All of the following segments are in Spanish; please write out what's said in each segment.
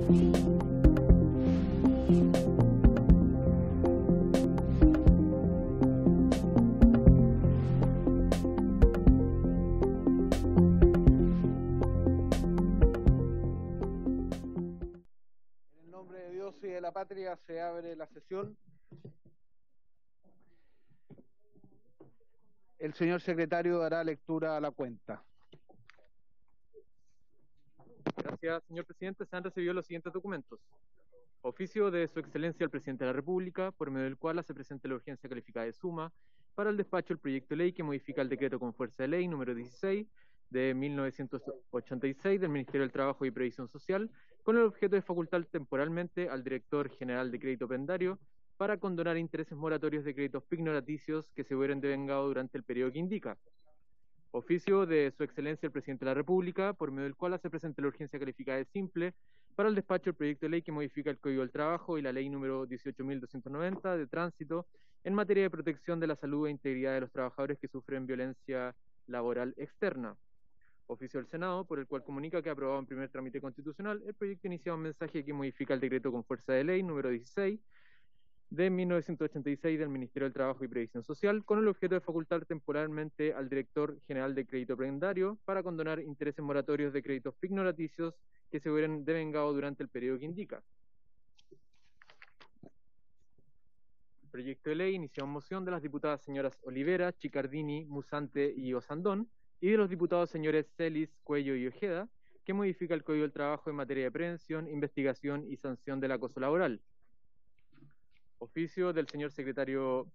En el nombre de Dios y de la patria se abre la sesión. El señor secretario dará lectura a la cuenta. Gracias, señor presidente. Se han recibido los siguientes documentos. Oficio de Su Excelencia el Presidente de la República, por medio del cual se presenta la urgencia calificada de suma para el despacho del proyecto de ley que modifica el decreto con fuerza de ley número 16 de 1986 del Ministerio del Trabajo y Previsión Social, con el objeto de facultar temporalmente al Director General de Crédito Pendario para condonar intereses moratorios de créditos pignoraticios que se hubieran devengado durante el periodo que indica. Oficio de Su Excelencia el Presidente de la República, por medio del cual se presenta la urgencia calificada de simple para el despacho del proyecto de ley que modifica el Código del Trabajo y la ley número 18.290 de tránsito en materia de protección de la salud e integridad de los trabajadores que sufren violencia laboral externa. Oficio del Senado, por el cual comunica que ha aprobado en primer trámite constitucional el proyecto iniciado un mensaje que modifica el decreto con fuerza de ley número 16 de 1986 del Ministerio del Trabajo y Previsión Social, con el objeto de facultar temporalmente al Director General de Crédito Pendario para condonar intereses moratorios de créditos pignoraticios que se hubieran devengado durante el periodo que indica. Proyecto de ley inicia en moción de las diputadas señoras Olivera, Chicardini, Musante y Osandón, y de los diputados señores Celis, Cuello y Ojeda, que modifica el Código del Trabajo en materia de prevención, investigación y sanción del acoso laboral. Oficio del señor secretario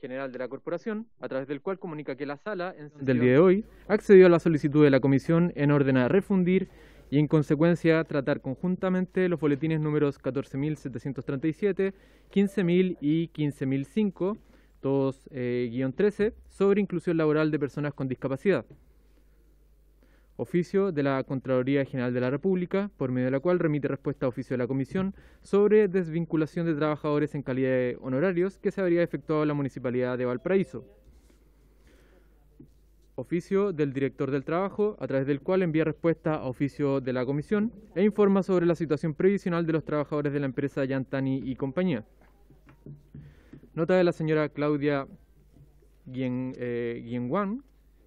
general de la Corporación, a través del cual comunica que la sala, en sesión del día de hoy, accedió a la solicitud de la Comisión en orden a refundir y, en consecuencia, tratar conjuntamente los boletines números 14.737, 15.000 y 15.005, todos -13, sobre inclusión laboral de personas con discapacidad. Oficio de la Contraloría General de la República, por medio de la cual remite respuesta a oficio de la Comisión sobre desvinculación de trabajadores en calidad de honorarios que se habría efectuado en la Municipalidad de Valparaíso. Oficio del Director del Trabajo, a través del cual envía respuesta a oficio de la Comisión e informa sobre la situación previsional de los trabajadores de la empresa Yantani y compañía. Nota de la señora Claudia Guienguan,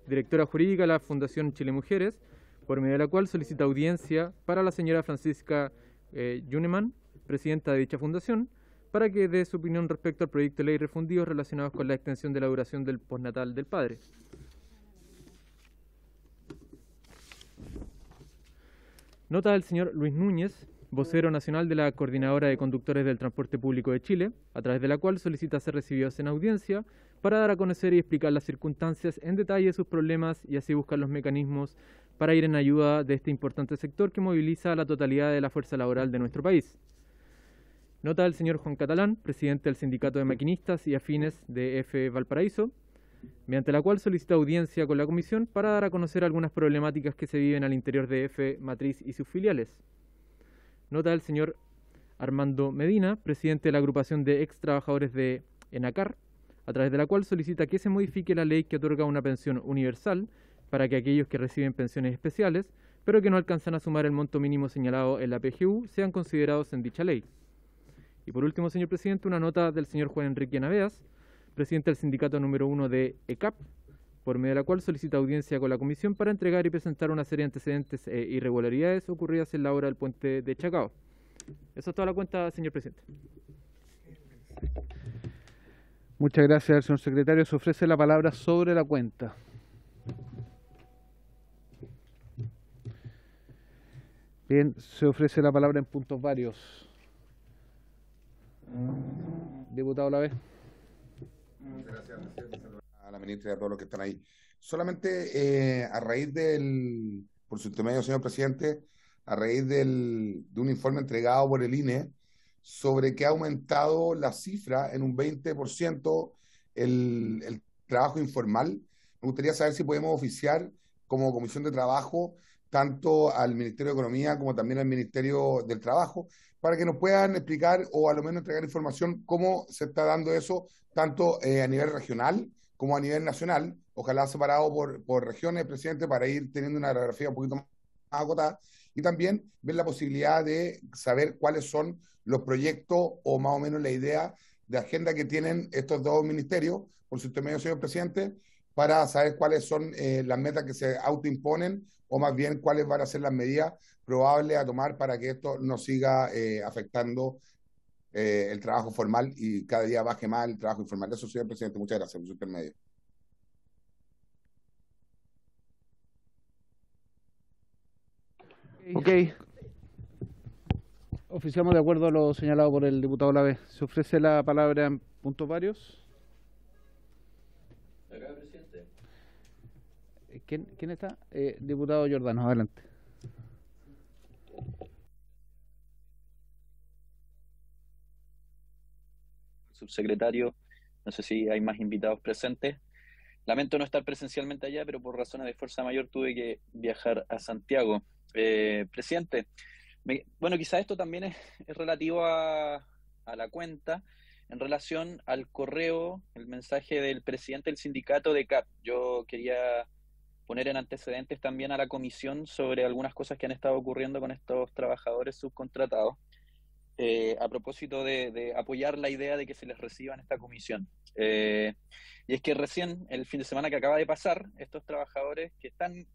directora jurídica de la Fundación Chile Mujeres, por medio de la cual solicita audiencia para la señora Francisca Yuneman, presidenta de dicha fundación, para que dé su opinión respecto al proyecto de ley refundidos relacionados con la extensión de la duración del postnatal del padre. Nota del señor Luis Núñez, vocero nacional de la Coordinadora de Conductores del Transporte Público de Chile, a través de la cual solicita ser recibidos en audiencia para dar a conocer y explicar las circunstancias en detalle sus problemas y así buscar los mecanismos para ir en ayuda de este importante sector que moviliza a la totalidad de la fuerza laboral de nuestro país. Nota del señor Juan Catalán, presidente del Sindicato de Maquinistas y Afines de F. Valparaíso, mediante la cual solicita audiencia con la Comisión para dar a conocer algunas problemáticas que se viven al interior de F. Matriz y sus filiales. Nota del señor Armando Medina, presidente de la agrupación de ex trabajadores de ENACAR, a través de la cual solicita que se modifique la ley que otorga una pensión universal para que aquellos que reciben pensiones especiales, pero que no alcanzan a sumar el monto mínimo señalado en la PGU, sean considerados en dicha ley. Y por último, señor presidente, una nota del señor Juan Enrique Naveas, presidente del sindicato número 1 de ECAP, por medio de la cual solicita audiencia con la Comisión para entregar y presentar una serie de antecedentes e irregularidades ocurridas en la obra del puente de Chacao. Eso es toda la cuenta, señor presidente. Muchas gracias, señor secretario. Se ofrece la palabra sobre la cuenta. Bien, se ofrece la palabra en puntos varios. Diputado Lavés. Muchas gracias, presidente. A la ministra y a todos los que están ahí. Solamente a raíz por su intermedio, señor presidente, a raíz de un informe entregado por el INE sobre que ha aumentado la cifra en un 20% el trabajo informal. Me gustaría saber si podemos oficiar como Comisión de Trabajo tanto al Ministerio de Economía como también al Ministerio del Trabajo, para que nos puedan explicar o a lo menos entregar información cómo se está dando eso, tanto a nivel regional como a nivel nacional, ojalá separado por regiones, presidente, para ir teniendo una radiografía un poquito más acotada. y también ver la posibilidad de saber cuáles son los proyectos o más o menos la idea de agenda que tienen estos dos ministerios, por su intermedio, señor presidente, para saber cuáles son las metas que se autoimponen o más bien cuáles van a ser las medidas probables a tomar para que esto no siga afectando el trabajo formal y cada día baje más el trabajo informal. Eso, señor presidente, muchas gracias por su intermedio. Ok. Oficiamos de acuerdo a lo señalado por el diputado Lave. Se ofrece la palabra en puntos varios. Acá, presidente. ¿Quién está? Diputado Giordano, adelante. Subsecretario, no sé si hay más invitados presentes. Lamento no estar presencialmente allá, pero por razones de fuerza mayor tuve que viajar a Santiago. Presidente, bueno, quizás esto también es relativo a la cuenta en relación al correo, el mensaje del presidente del sindicato de CAP. Yo quería poner en antecedentes también a la comisión sobre algunas cosas que han estado ocurriendo con estos trabajadores subcontratados, a propósito de apoyar la idea de que se les reciba en esta comisión. Y es que recién, el fin de semana que acaba de pasar, estos trabajadores que están,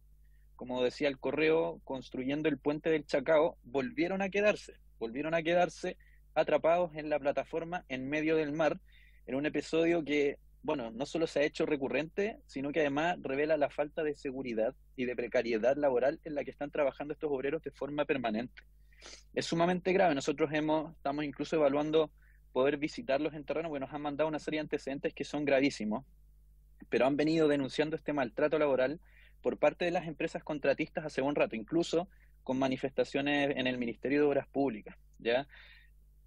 como decía el correo, construyendo el puente del Chacao, volvieron a quedarse atrapados en la plataforma en medio del mar, en un episodio que, bueno, no solo se ha hecho recurrente, sino que además revela la falta de seguridad y de precariedad laboral en la que están trabajando estos obreros de forma permanente. Es sumamente grave. Nosotros estamos incluso evaluando poder visitarlos en terreno, porque nos han mandado una serie de antecedentes que son gravísimos, pero han venido denunciando este maltrato laboral por parte de las empresas contratistas hace un rato, incluso con manifestaciones en el Ministerio de Obras Públicas, ¿ya?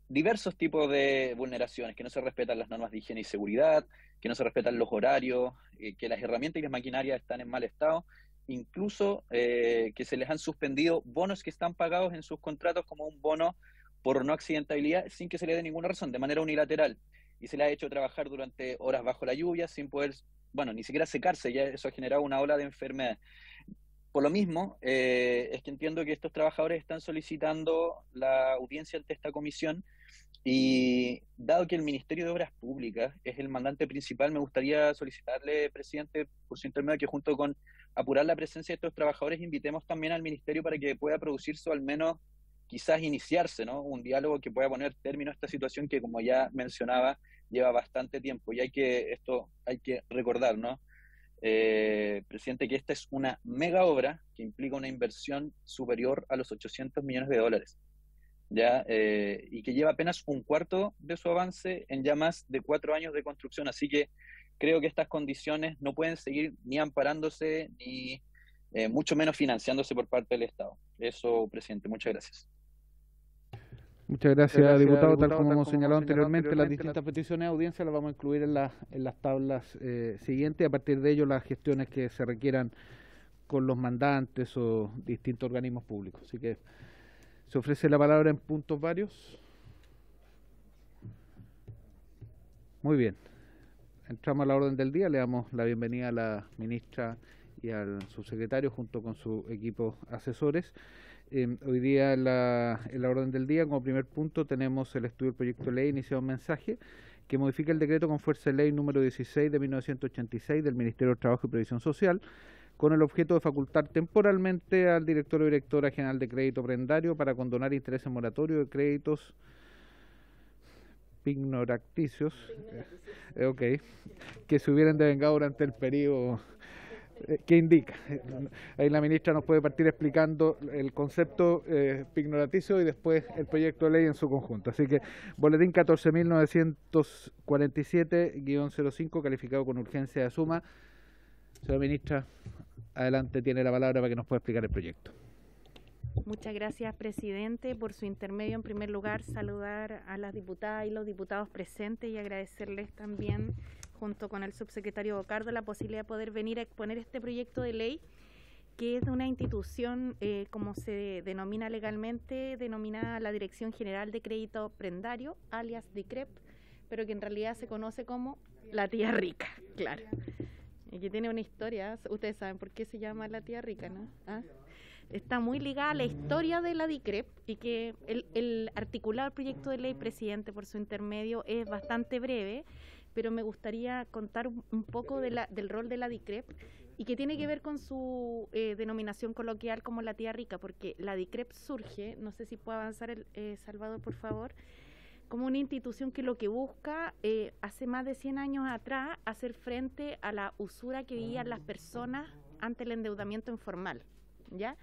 Diversos tipos de vulneraciones, que no se respetan las normas de higiene y seguridad, que no se respetan los horarios, que las herramientas y las maquinarias están en mal estado, incluso que se les han suspendido bonos que están pagados en sus contratos como un bono por no accidentabilidad sin que se le dé ninguna razón, de manera unilateral. Y se les ha hecho trabajar durante horas bajo la lluvia sin poder, bueno, ni siquiera secarse, ya eso ha generado una ola de enfermedad. Por lo mismo, es que entiendo que estos trabajadores están solicitando la audiencia ante esta comisión y dado que el Ministerio de Obras Públicas es el mandante principal, me gustaría solicitarle, presidente, por su intermedio, que junto con apurar la presencia de estos trabajadores, invitemos también al Ministerio para que pueda producirse o al menos quizás iniciarse, ¿no?, un diálogo que pueda poner término a esta situación que, como ya mencionaba, lleva bastante tiempo y hay que recordar, ¿no?, presidente, que esta es una mega obra que implica una inversión superior a los 800 millones de dólares, ¿ya? Y que lleva apenas un cuarto de su avance en ya más de 4 años de construcción. Así que creo que estas condiciones no pueden seguir ni amparándose ni mucho menos financiándose por parte del Estado. Eso, presidente, muchas gracias. Muchas gracias, diputado. Tal como hemos señalado anteriormente, las distintas peticiones de audiencia las vamos a incluir en las tablas siguientes, y a partir de ello las gestiones que se requieran con los mandantes o distintos organismos públicos. Así que se ofrece la palabra en puntos varios. Muy bien. Entramos a la orden del día. Le damos la bienvenida a la ministra y al subsecretario junto con su equipo asesores. Hoy día en la orden del día, como primer punto, tenemos el estudio del proyecto de ley iniciado un mensaje que modifica el decreto con fuerza de ley número 16 de 1986 del Ministerio de Trabajo y Previsión Social, con el objeto de facultar temporalmente al director o directora general de crédito prendario para condonar intereses moratorios de créditos pignoracticios que se hubieran devengado durante el periodo que indica. Ahí la ministra nos puede partir explicando el concepto pignoraticio y después el proyecto de ley en su conjunto. Así que boletín 14.947-05, calificado con urgencia de suma. Señora ministra, adelante, tiene la palabra para que nos pueda explicar el proyecto. Muchas gracias, presidente. Por su intermedio, en primer lugar, saludar a las diputadas y los diputados presentes y agradecerles también, junto con el subsecretario Bocardo, la posibilidad de poder venir a exponer este proyecto de ley, que es de una institución, como se denomina legalmente, denominada la Dirección General de Crédito Prendario, alias DICREP, pero que en realidad se conoce como la Tía Rica, claro. Y que tiene una historia. Ustedes saben por qué se llama la Tía Rica, ¿no? ¿Ah? está muy ligada a la historia de la DICREP y que el articulado proyecto de ley, presidente, por su intermedio, es bastante breve, pero me gustaría contar un poco del rol de la DICREP y que tiene que ver con su denominación coloquial como la tía rica, porque la DICREP surge, no sé si puede avanzar Salvador, por favor, como una institución que lo que busca, hace más de 100 años atrás, hacer frente a la usura que vivían las personas ante el endeudamiento informal, ¿ya?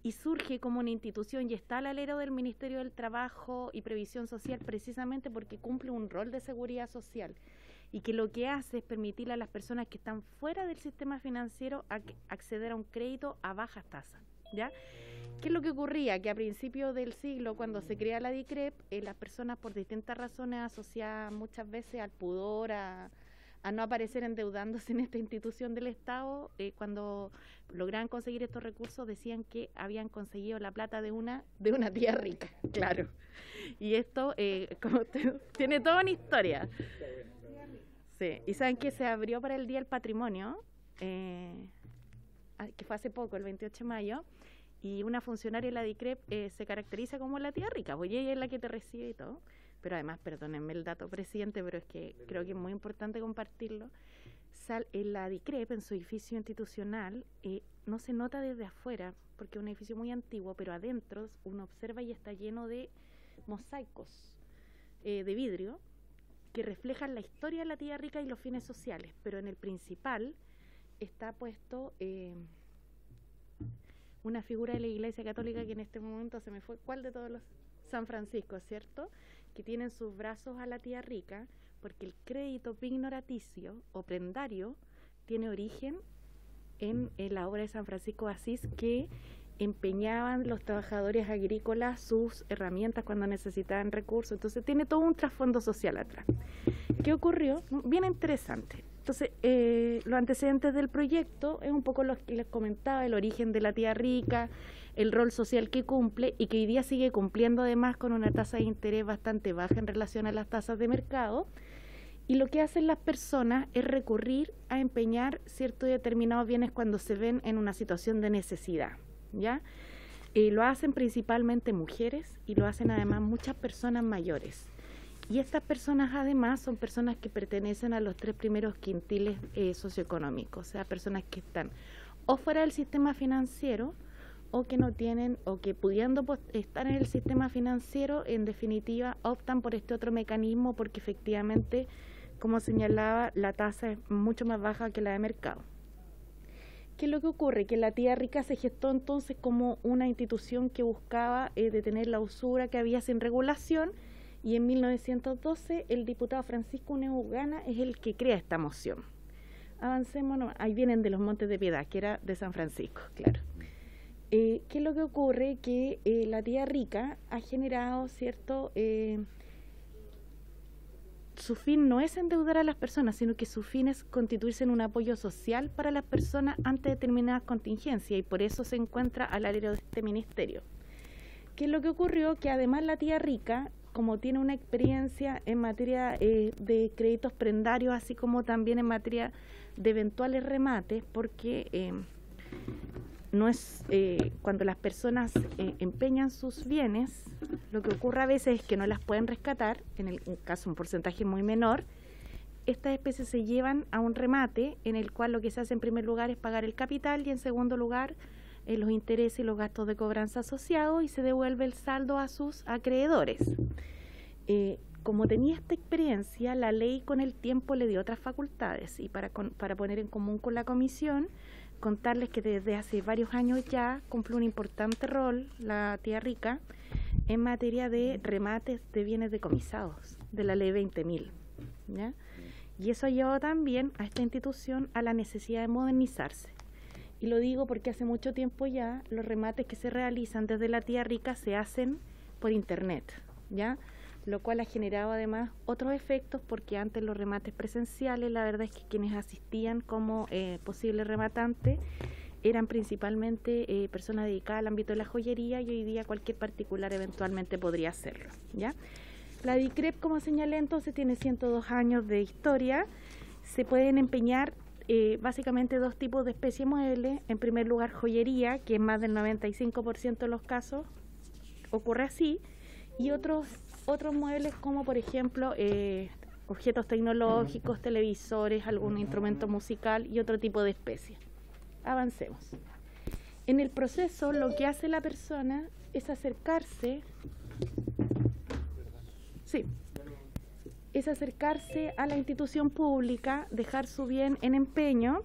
Y surge como una institución y está al alero del Ministerio del Trabajo y Previsión Social precisamente porque cumple un rol de seguridad social y que lo que hace es permitirle a las personas que están fuera del sistema financiero acceder a un crédito a bajas tasas, ¿ya? ¿Qué es lo que ocurría? Que a principios del siglo, cuando se crea la DICREP, las personas por distintas razones asociadas muchas veces al pudor, a no aparecer endeudándose en esta institución del Estado, cuando lograban conseguir estos recursos decían que habían conseguido la plata de una tía rica, claro. Y esto tiene toda una historia. Sí. Y saben que se abrió para el Día del Patrimonio, que fue hace poco, el 28 de mayo, y una funcionaria de la DICREP se caracteriza como la tía rica, pues ella es la que te recibe y todo. Pero además, perdónenme el dato, presidente, pero es que creo que es muy importante compartirlo. La DICREP, en su edificio institucional, no se nota desde afuera, porque es un edificio muy antiguo, pero adentro uno observa y está lleno de mosaicos de vidrio que reflejan la historia de la tía rica y los fines sociales, pero en el principal está puesto una figura de la Iglesia Católica que en este momento se me fue, ¿cuál de todos los? San Francisco, ¿cierto?, que tienen sus brazos a la tía rica, porque el crédito pignoraticio o prendario tiene origen en la obra de San Francisco de Asís, que empeñaban los trabajadores agrícolas sus herramientas cuando necesitaban recursos. Entonces tiene todo un trasfondo social atrás. ¿Qué ocurrió? Bien interesante. Entonces, los antecedentes del proyecto es un poco lo que les comentaba, el origen de la tía rica, el rol social que cumple y que hoy día sigue cumpliendo además con una tasa de interés bastante baja en relación a las tasas de mercado. Y lo que hacen las personas es recurrir a empeñar ciertos y determinados bienes cuando se ven en una situación de necesidad, ¿ya? Lo hacen principalmente mujeres y lo hacen además muchas personas mayores. Y estas personas además son personas que pertenecen a los 3 primeros quintiles socioeconómicos, o sea, personas que están o fuera del sistema financiero o que no tienen, o que pudiendo estar en el sistema financiero, en definitiva optan por este otro mecanismo porque efectivamente, como señalaba, la tasa es mucho más baja que la de mercado. ¿Qué es lo que ocurre? Que la tía rica se gestó entonces como una institución que buscaba detener la usura que había sin regulación, y en 1912 el diputado Francisco Neugana es el que crea esta moción. Avancemos, ahí vienen de los Montes de Piedad, que era de San Francisco, claro. ¿Qué es lo que ocurre? Que la tía rica ha generado, ¿cierto? Su fin no es endeudar a las personas, sino que su fin es constituirse en un apoyo social para las personas ante determinadas contingencias, y por eso se encuentra al alero de este ministerio. ¿Qué es lo que ocurrió? Que además la tía rica, como tiene una experiencia en materia de créditos prendarios, así como también en materia de eventuales remates, porque no es cuando las personas empeñan sus bienes, lo que ocurre a veces es que no las pueden rescatar, en el caso un porcentaje muy menor. Estas especies se llevan a un remate en el cual lo que se hace en primer lugar es pagar el capital y en segundo lugar los intereses y los gastos de cobranza asociados, y se devuelve el saldo a sus acreedores. Como tenía esta experiencia, la ley con el tiempo le dio otras facultades, y para poner en común con la comisión, contarles que desde hace varios años ya cumple un importante rol la tía rica en materia de remates de bienes decomisados de la ley 20.000, ¿ya? Y eso ha llevado también a esta institución a la necesidad de modernizarse. Y lo digo porque hace mucho tiempo ya los remates que se realizan desde la tía rica se hacen por internet, ¿ya? Lo cual ha generado además otros efectos, porque antes los remates presenciales, la verdad es que quienes asistían como posibles rematantes eran principalmente personas dedicadas al ámbito de la joyería, y hoy día cualquier particular eventualmente podría hacerlo, ¿ya? La DICREP, como señalé entonces, tiene 102 años de historia. Se pueden empeñar básicamente dos tipos de especies muebles. En primer lugar, joyería, que en más del 95% de los casos ocurre así, y otros muebles como por ejemplo objetos tecnológicos, televisores, algún instrumento musical y otro tipo de especies. Avancemos. En el proceso lo que hace la persona es acercarse, a la institución pública, dejar su bien en empeño,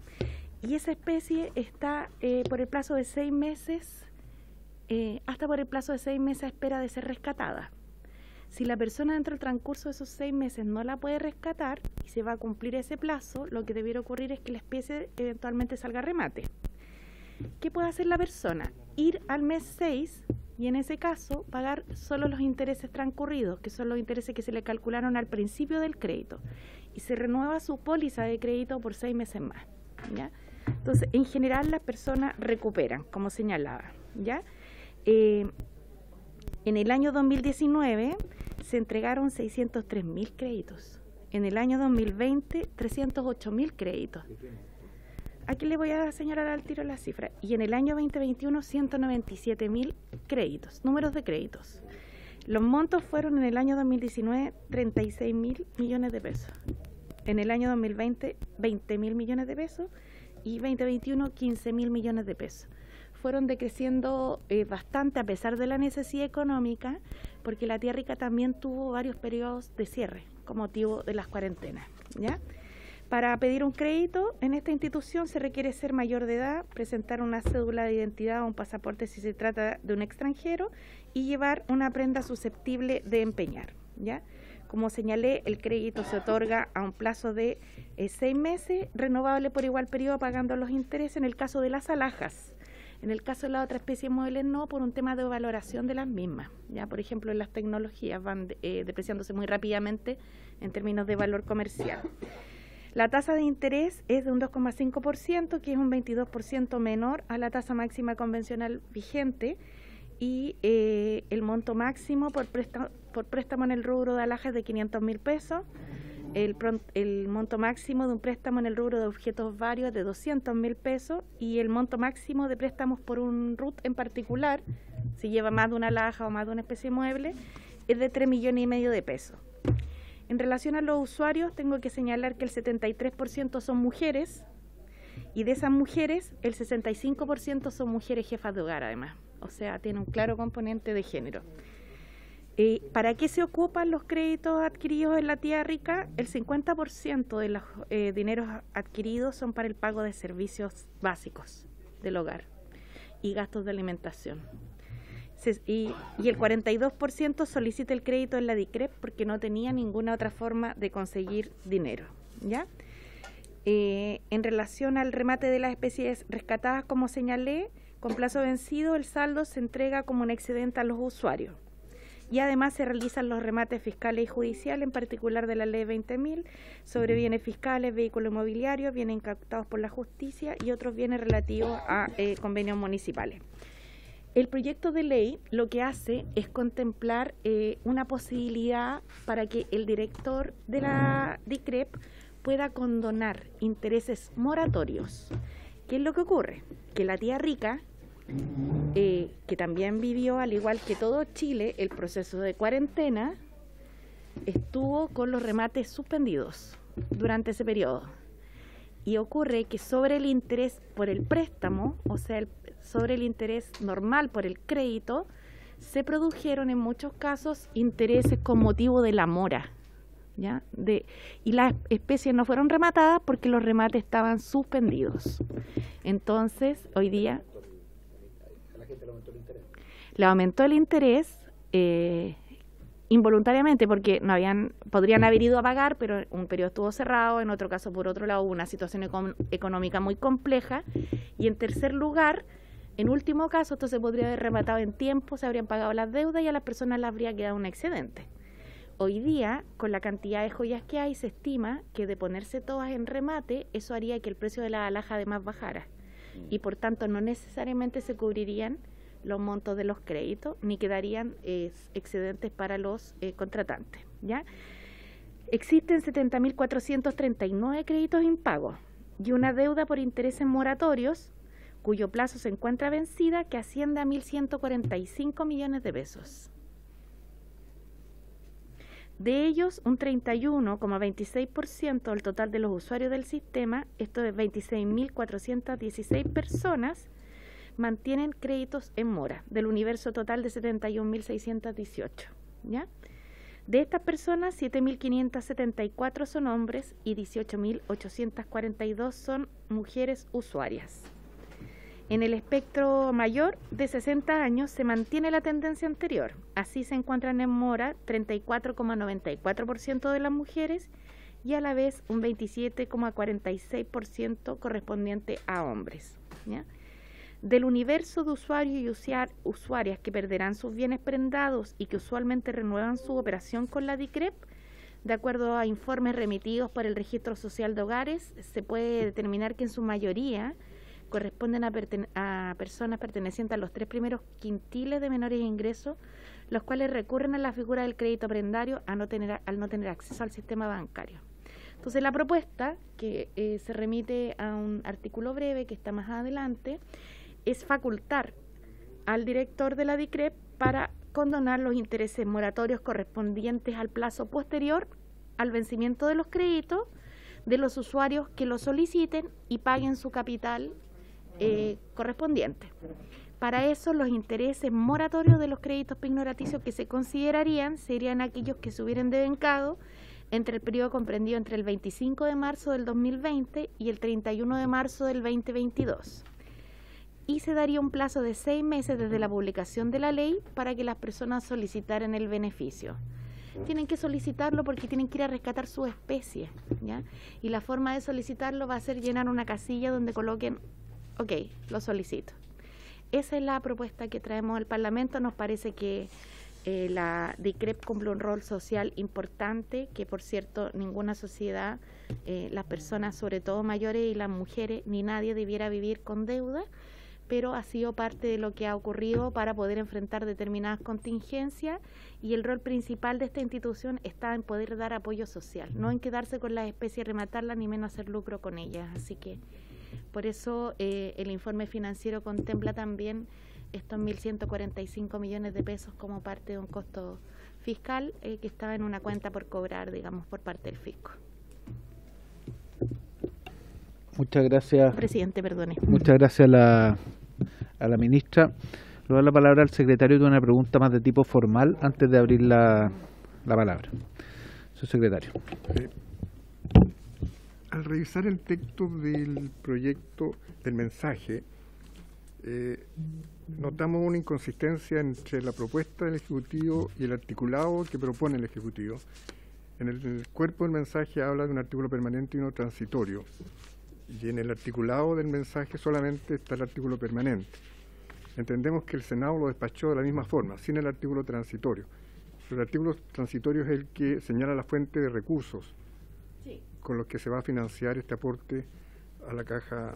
y esa especie está por el plazo de 6 meses, hasta por el plazo de 6 meses a espera de ser rescatada. Si la persona dentro del transcurso de esos 6 meses no la puede rescatar y se va a cumplir ese plazo, lo que debiera ocurrir es que la especie eventualmente salga a remate. ¿Qué puede hacer la persona? Ir al mes 6 y en ese caso pagar solo los intereses transcurridos, que son los intereses que se le calcularon al principio del crédito, y se renueva su póliza de crédito por 6 meses más, ¿ya? Entonces, en general las personas recuperan, como señalaba, ¿ya? En el año 2019 se entregaron 603.000 créditos. En el año 2020, 308.000 créditos. Aquí le voy a señalar al tiro la cifra. Y en el año 2021, 197.000 créditos, números de créditos. Los montos fueron en el año 2019, 36.000 millones de pesos. En el año 2020, 20.000 millones de pesos. Y 2021, 15.000 millones de pesos. Fueron decreciendo bastante a pesar de la necesidad económica, porque la Tía Rica también tuvo varios periodos de cierre con motivo de las cuarentenas, ¿ya? Para pedir un crédito en esta institución se requiere ser mayor de edad, presentar una cédula de identidad o un pasaporte si se trata de un extranjero y llevar una prenda susceptible de empeñar, ¿ya? Como señalé, el crédito se otorga a un plazo de 6 meses, renovable por igual periodo pagando los intereses en el caso de las alhajas. En el caso de la otra especie de muebles no, por un tema de valoración de las mismas. Ya, por ejemplo, las tecnologías van depreciándose muy rápidamente en términos de valor comercial. La tasa de interés es de un 2,5%, que es un 22% menor a la tasa máxima convencional vigente, y el monto máximo por préstamo en el rubro de alhajas es de 500.000 pesos. El monto máximo de un préstamo en el rubro de objetos varios es de 200.000 pesos, y el monto máximo de préstamos por un RUT en particular, si lleva más de una alhaja o más de una especie de mueble, es de 3,5 millones de pesos. En relación a los usuarios, tengo que señalar que el 73% son mujeres, y de esas mujeres, el 65% son mujeres jefas de hogar, además. O sea, tiene un claro componente de género. ¿Para qué se ocupan los créditos adquiridos en la Tía Rica? El 50% de los dineros adquiridos son para el pago de servicios básicos del hogar y gastos de alimentación. Y el 42% solicita el crédito en la DICREP porque no tenía ninguna otra forma de conseguir dinero, ¿ya? En relación al remate de las especies rescatadas, como señalé, con plazo vencido, el saldo se entrega como un excedente a los usuarios. Y además se realizan los remates fiscales y judiciales, en particular de la ley 20.000, sobre bienes fiscales, vehículos inmobiliarios, bienes incautados por la justicia y otros bienes relativos a convenios municipales. El proyecto de ley lo que hace es contemplar una posibilidad para que el director de la DICREP pueda condonar intereses moratorios. ¿Qué es lo que ocurre? Que la Tía Rica, que también vivió, al igual que todo Chile, el proceso de cuarentena, estuvo con los remates suspendidos durante ese periodo. Y ocurre que sobre el interés por el préstamo, o sea, sobre el interés normal por el crédito, se produjeron en muchos casos intereses con motivo de la mora, ¿ya? Y las especies no fueron rematadas porque los remates estaban suspendidos. Entonces, hoy día le aumentó el interés involuntariamente, porque podrían haber ido a pagar, pero un periodo estuvo cerrado. En otro caso, por otro lado, hubo una situación económica muy compleja, y en tercer lugar, en último caso, esto se podría haber rematado en tiempo, se habrían pagado las deudas y a las personas les habría quedado un excedente. Hoy día, con la cantidad de joyas que hay, se estima que de ponerse todas en remate, eso haría que el precio de la alhaja además bajara, y por tanto no necesariamente se cubrirían los montos de los créditos, ni quedarían excedentes para los contratantes, ¿ya? Existen 70.439 créditos impagos, y una deuda por intereses moratorios, cuyo plazo se encuentra vencida, que asciende a 1.145 millones de pesos. De ellos, un 31,26% del total de los usuarios del sistema, esto es 26.416 personas, mantienen créditos en mora, del universo total de 71.618, ¿ya? De estas personas, 7.574 son hombres y 18.842 son mujeres usuarias. En el espectro mayor de 60 años se mantiene la tendencia anterior. Así se encuentran en mora 34,94% de las mujeres y a la vez un 27,46% correspondiente a hombres, ¿ya? Del universo de usuarios y usuarias que perderán sus bienes prendados y que usualmente renuevan su operación con la DICREP, de acuerdo a informes remitidos por el Registro Social de Hogares, se puede determinar que en su mayoría corresponden a personas pertenecientes a los 3 primeros quintiles de menores ingresos, los cuales recurren a la figura del crédito prendario al no tener acceso al sistema bancario. Entonces, la propuesta, que se remite a un artículo breve que está más adelante, es facultar al director de la DICREP para condonar los intereses moratorios correspondientes al plazo posterior al vencimiento de los créditos de los usuarios que lo soliciten y paguen su capital correspondiente. Para eso, los intereses moratorios de los créditos pignoraticios que se considerarían serían aquellos que se hubieran devencado entre el periodo comprendido entre el 25 de marzo del 2020 y el 31 de marzo del 2022. Y se daría un plazo de 6 meses desde la publicación de la ley para que las personas solicitaran el beneficio. Tienen que solicitarlo porque tienen que ir a rescatar su especie, ¿ya? Y la forma de solicitarlo va a ser llenar una casilla donde coloquen, ok, lo solicito. Esa es la propuesta que traemos al Parlamento. Nos parece que la DICREP cumple un rol social importante, que por cierto ninguna sociedad, las personas sobre todo mayores y las mujeres, ni nadie debiera vivir con deuda, pero ha sido parte de lo que ha ocurrido para poder enfrentar determinadas contingencias, y el rol principal de esta institución está en poder dar apoyo social, no en quedarse con las especies y rematarlas, ni menos hacer lucro con ellas. Así que por eso el informe financiero contempla también estos 1.145 millones de pesos como parte de un costo fiscal que estaba en una cuenta por cobrar, digamos, por parte del fisco. Muchas gracias. Presidente, perdone. Muchas gracias a la ministra. Le doy la palabra al secretario de una pregunta más de tipo formal antes de abrir la palabra. Su secretario. Al revisar el texto del proyecto del mensaje, notamos una inconsistencia entre la propuesta del Ejecutivo y el articulado que propone el Ejecutivo. En el cuerpo del mensaje habla de un artículo permanente y uno transitorio, y en el articulado del mensaje solamente está el artículo permanente. Entendemos que el Senado lo despachó de la misma forma, sin el artículo transitorio. Pero el artículo transitorio es el que señala la fuente de recursos con los que se va a financiar este aporte a la caja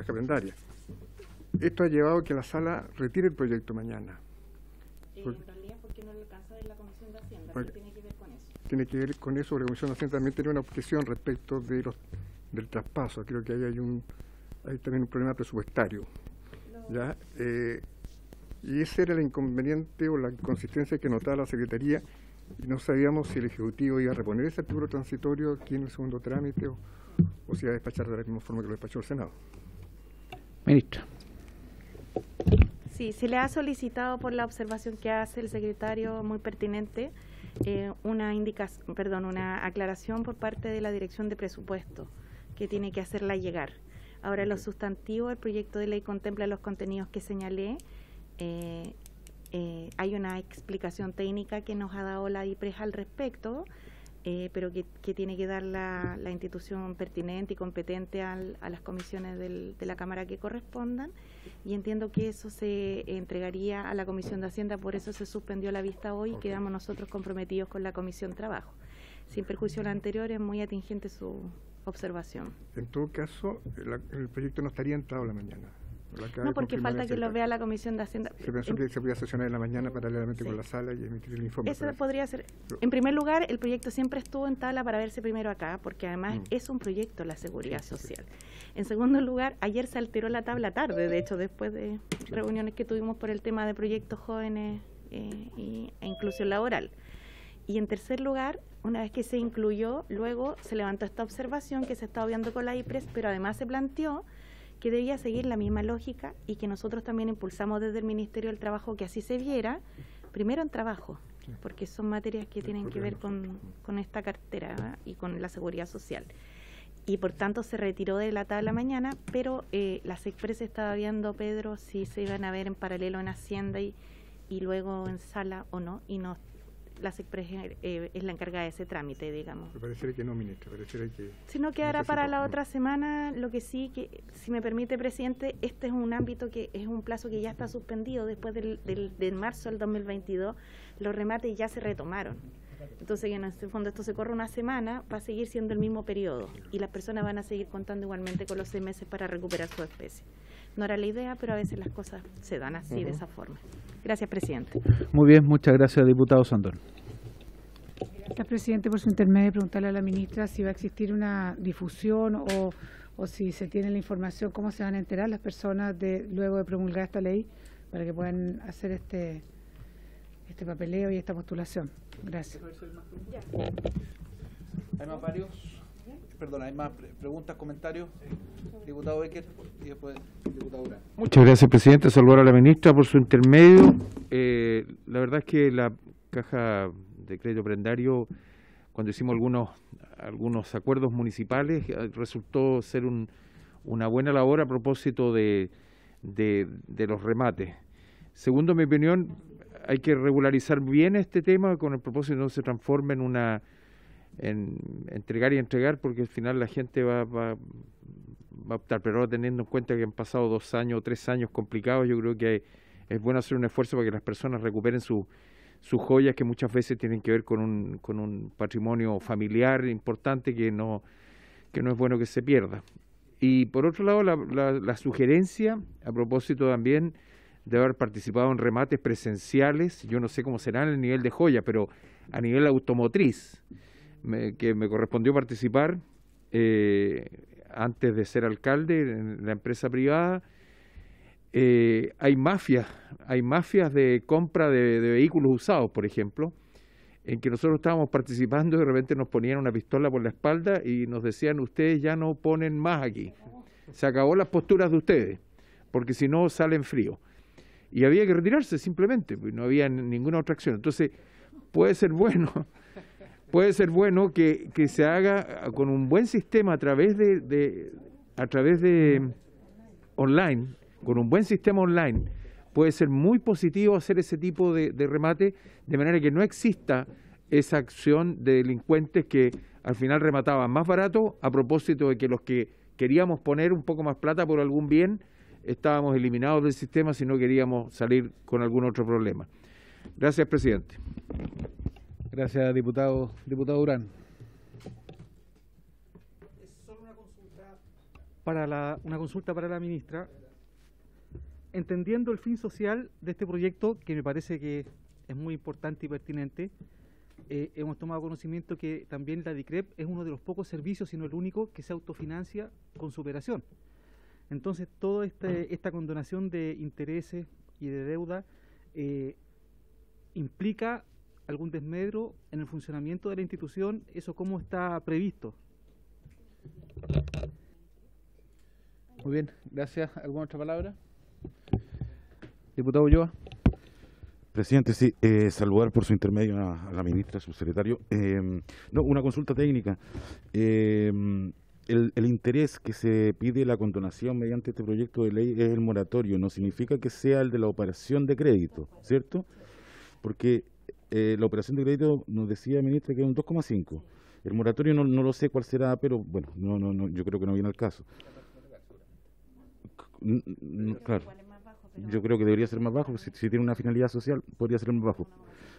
prendaria. Esto ha llevado a que la sala retire el proyecto mañana. En realidad, ¿por qué no lo alcanza en la Comisión de Hacienda? ¿Qué tiene que ver con eso? Tiene que ver con eso, porque la Comisión de Hacienda también tiene una objeción respecto del traspaso. Creo que ahí hay también un problema presupuestario. ¿Ya? Y ese era el inconveniente o la inconsistencia que notaba la Secretaría, y no sabíamos si el Ejecutivo iba a reponer ese artículo transitorio aquí en el segundo trámite o si iba a despachar de la misma forma que lo despachó el Senado. Ministra. Sí, se le ha solicitado por la observación que hace el secretario, muy pertinente, una aclaración por parte de la Dirección de Presupuesto, que tiene que hacerla llegar. Ahora, lo sustantivo, el proyecto de ley contempla los contenidos que señalé. Hay una explicación técnica que nos ha dado la DIPRES al respecto, pero que tiene que dar la institución pertinente y competente a las comisiones de la Cámara que correspondan, y entiendo que eso se entregaría a la Comisión de Hacienda. Por eso se suspendió la vista hoy y quedamos nosotros comprometidos con la Comisión Trabajo. Sin perjuicio de lo anterior, es muy atingente su observación. En todo caso, el proyecto no estaría entrado a la mañana. No, porque falta que lo vea la Comisión de Hacienda. Se pensó que se podía sesionar en la mañana paralelamente con la sala y emitir el informe. Eso podría ser. En primer lugar, el proyecto siempre estuvo en tabla para verse primero acá, porque además es un proyecto de la seguridad social. En segundo lugar, ayer se alteró la tabla tarde, de hecho, después de reuniones que tuvimos por el tema de proyectos jóvenes e inclusión laboral. Y en tercer lugar, una vez que se incluyó, luego se levantó esta observación que se está obviando con la IPRES, pero además se planteó que debía seguir la misma lógica y que nosotros también impulsamos desde el Ministerio del Trabajo que así se viera, primero en trabajo, porque son materias que tienen que ver con esta cartera, ¿verdad? Y con la seguridad social. Y por tanto se retiró de la tabla mañana, pero la SECPRES estaba viendo, Pedro, si se iban a ver en paralelo en Hacienda y luego en sala o no, y no. La SECPRES es la encargada de ese trámite, digamos. Me pareciera que no, ministra, pareciera que... Si no quedará para la otra semana, lo que sí, que si me permite, presidente, este es un ámbito que es un plazo que ya está suspendido después de marzo del 2022, los remates ya se retomaron. Entonces, en este fondo esto se corre una semana, va a seguir siendo el mismo periodo y las personas van a seguir contando igualmente con los 6 meses para recuperar su especie. No era la idea, pero a veces las cosas se dan así, de esa forma. Gracias, presidente. Muy bien, muchas gracias, diputado Sandón. Gracias, presidente. Por su intermedio, preguntarle a la ministra si va a existir una difusión o si se tiene la información, cómo se van a enterar las personas luego de promulgar esta ley para que puedan hacer este papeleo y esta postulación. Gracias. ¿Hay más varios? Perdón, ¿hay más preguntas, comentarios? Diputado Becker y después diputado Urán. Muchas gracias, presidente. Saludar a la ministra por su intermedio. La verdad es que la Caja de Crédito Prendario, cuando hicimos algunos acuerdos municipales, resultó ser una buena labor a propósito de los remates. Segundo mi opinión, hay que regularizar bien este tema con el propósito de no se transforme en entregar y entregar, porque al final la gente va a optar, pero ahora teniendo en cuenta que han pasado 2 años o 3 años complicados, yo creo que es bueno hacer un esfuerzo para que las personas recuperen sus joyas, que muchas veces tienen que ver con un patrimonio familiar importante que no es bueno que se pierda. Y por otro lado, la sugerencia, a propósito también de haber participado en remates presenciales, yo no sé cómo será en el nivel de joya, pero a nivel automotriz, que me correspondió participar antes de ser alcalde en la empresa privada. Hay mafias de compra de vehículos usados, por ejemplo, en que nosotros estábamos participando y de repente nos ponían una pistola por la espalda y nos decían: ustedes ya no ponen más aquí, se acabó las posturas de ustedes, porque si no salen fríos. Y había que retirarse simplemente, pues no había ninguna otra acción. Entonces, puede ser bueno que se haga con un buen sistema a través de online, con un buen sistema online. Puede ser muy positivo hacer ese tipo de remate, de manera que no exista esa acción de delincuentes que al final remataban más barato, a propósito de que los que queríamos poner un poco más plata por algún bien estábamos eliminados del sistema si no queríamos salir con algún otro problema. Gracias, presidente. Gracias, diputado Urán. Es solo una consulta para la ministra. Entendiendo el fin social de este proyecto, que me parece que es muy importante y pertinente, hemos tomado conocimiento que también la DICREP es uno de los pocos servicios, si no el único, que se autofinancia con su operación. Entonces, toda esta condonación de intereses y de deuda implica algún desmedro en el funcionamiento de la institución. ¿Eso cómo está previsto? Muy bien, gracias. ¿Alguna otra palabra? Diputado Ulloa. Presidente, sí, saludar por su intermedio a la ministra, subsecretario. Una consulta técnica. El interés que se pide la condonación mediante este proyecto de ley es el moratorio, no significa que sea el de la operación de crédito, ¿cierto? Porque la operación de crédito nos decía, ministra, que es un 2,5. El moratorio no lo sé cuál será, pero bueno, no, yo creo que no viene al caso. Claro, yo creo que debería ser más bajo, si tiene una finalidad social, podría ser más bajo.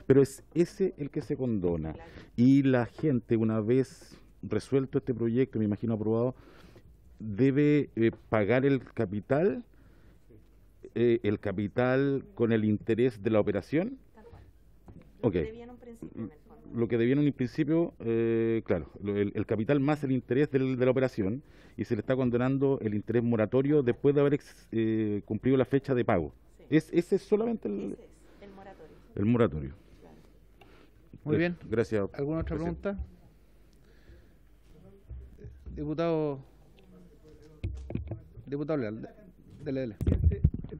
Pero es ese el que se condona. Y la gente, una vez resuelto este proyecto, me imagino aprobado, debe pagar el capital el capital con el interés de la operación. Lo Ok. que debía en un principio, en el fondo. Lo que debía en un principio, claro, el capital más el interés de la operación, y se le está condonando el interés moratorio después de haber cumplido la fecha de pago. Sí. Ese es solamente Ese es el moratorio. el moratorio. Claro. Muy bien. Gracias. ¿Alguna otra presidente. pregunta? Diputado Leal, dele.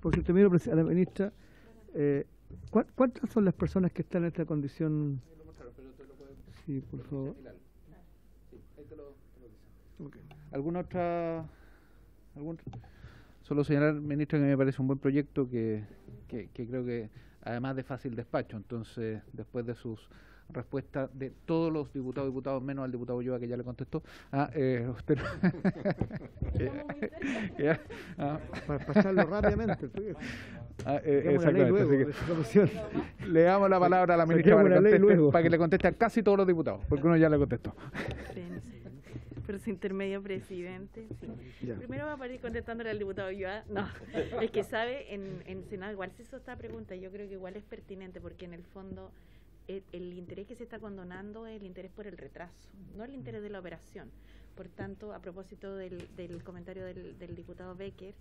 Por su intermedio, a la ministra, ¿cuántas son las personas que están en esta condición? Sí, por favor. Okay. ¿Alguna otra? Solo señalar, ministra, que me parece un buen proyecto que creo que además de fácil despacho. Entonces, después de sus respuestas de todos los diputados, menos al diputado Ulloa, que ya le contestó, usted Para pasarlo rápidamente. exactamente. Así que le damos la palabra a la ministra para que le conteste a casi todos los diputados, porque uno ya le contestó. Por su intermedio, presidente. Sí. Primero va a partir contestándole al diputado Ulloa. No, es que sabe, en Senado igual se hizo esta pregunta, yo creo que igual es pertinente, porque en el fondo el interés que se está condonando es el interés por el retraso, no el interés de la operación. Por tanto, a propósito del comentario del diputado Becker,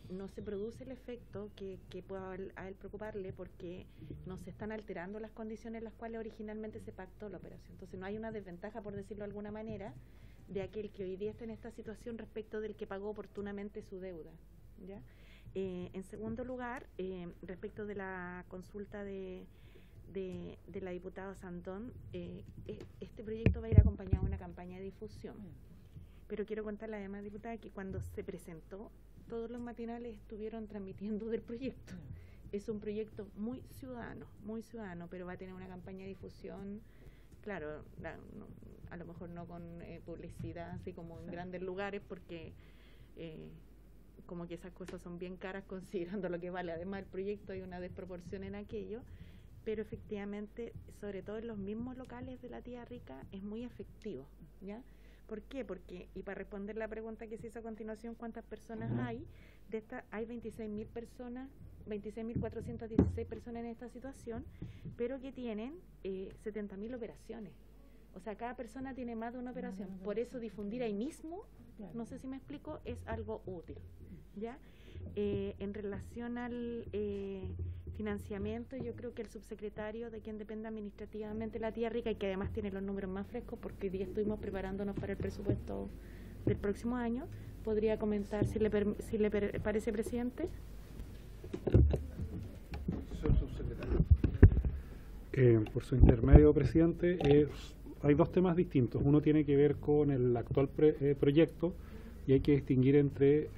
no se produce el efecto que pueda a él preocuparle, porque no se están alterando las condiciones en las cuales originalmente se pactó la operación. Entonces no hay una desventaja, por decirlo de alguna manera, de aquel que hoy día está en esta situación respecto del que pagó oportunamente su deuda, ¿ya? En segundo lugar, respecto de la consulta de la diputada Santón, este proyecto va a ir acompañado de una campaña de difusión. Pero quiero contarle además, diputada, que cuando se presentó, todos los matinales estuvieron transmitiendo del proyecto. Es un proyecto muy ciudadano, pero va a tener una campaña de difusión, claro, a lo mejor no con publicidad, así como en grandes lugares, porque como que esas cosas son bien caras considerando lo que vale. Además, el proyecto, hay una desproporción en aquello, pero efectivamente, sobre todo en los mismos locales de la Tía Rica, es muy efectivo, ¿ya? ¿Por qué? Porque, y para responder la pregunta que se hizo a continuación, ¿cuántas personas hay? De estas hay 26.000 personas, 26.416 personas en esta situación, pero que tienen 70.000 operaciones. O sea, cada persona tiene más de una operación. Por eso difundir ahí mismo, no sé si me explico, es algo útil, ¿ya? En relación al financiamiento, yo creo que el subsecretario, de quien depende administrativamente la Tía Rica, y que además tiene los números más frescos, porque hoy día estuvimos preparándonos para el presupuesto del próximo año, podría comentar si le parece, presidente. Por su intermedio, presidente, hay dos temas distintos. Uno tiene que ver con el actual proyecto, y hay que distinguir entre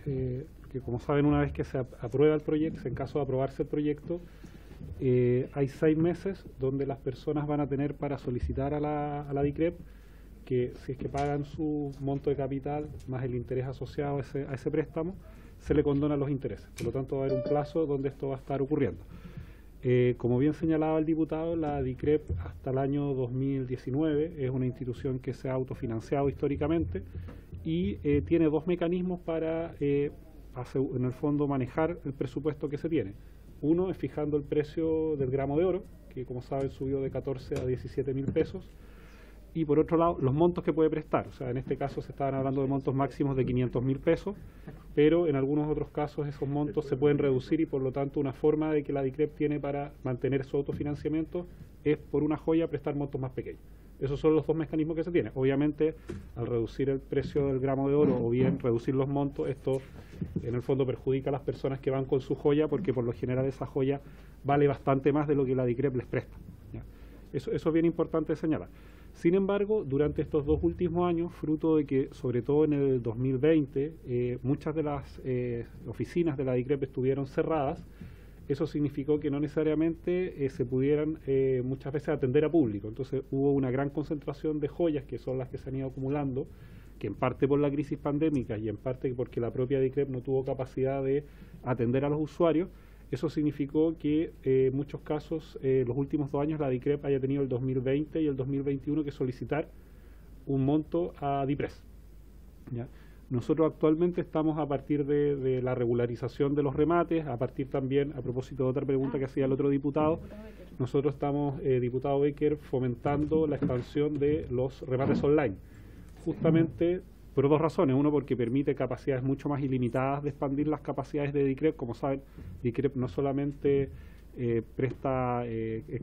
que, como saben, una vez que se aprueba el proyecto, en caso de aprobarse el proyecto, hay 6 meses donde las personas van a tener para solicitar a la DICREP que, si es que pagan su monto de capital más el interés asociado a ese préstamo, se le condonan los intereses. Por lo tanto, va a haber un plazo donde esto va a estar ocurriendo. Como bien señalaba el diputado, la DICREP hasta el año 2019 es una institución que se ha autofinanciado históricamente y tiene dos mecanismos para, en el fondo, manejar el presupuesto que se tiene. Uno es fijando el precio del gramo de oro, que como saben subió de 14 a 17.000 pesos. Y por otro lado, los montos que puede prestar. O sea, en este caso se estaban hablando de montos máximos de 500.000 pesos, pero en algunos otros casos esos montos se pueden reducir, y por lo tanto una forma de que la DICREP tiene para mantener su autofinanciamiento es, por una joya, prestar montos más pequeños. Esos son los dos mecanismos que se tienen. Obviamente, al reducir el precio del gramo de oro o bien reducir los montos, esto en el fondo perjudica a las personas que van con su joya, porque por lo general esa joya vale bastante más de lo que la DICREP les presta, ¿ya? Eso es bien importante señalar. Sin embargo, durante estos 2 últimos años, fruto de que, sobre todo en el 2020, muchas de las oficinas de la DICREP estuvieron cerradas, eso significó que no necesariamente se pudieran muchas veces atender a público. Entonces hubo una gran concentración de joyas, que son las que se han ido acumulando, que en parte por la crisis pandémica y en parte porque la propia DICREP no tuvo capacidad de atender a los usuarios. Eso significó que en muchos casos, los últimos 2 años, la DICREP haya tenido el 2020 y el 2021 que solicitar un monto a DIPRES, ¿ya? Nosotros actualmente estamos a partir de la regularización de los remates, a partir también, a propósito de otra pregunta que hacía el otro diputado, nosotros estamos, diputado Becker, fomentando la expansión de los remates online, justamente por dos razones. Uno, porque permite capacidades mucho más ilimitadas de expandir las capacidades de DICREP. Como saben, DICREP no solamente presta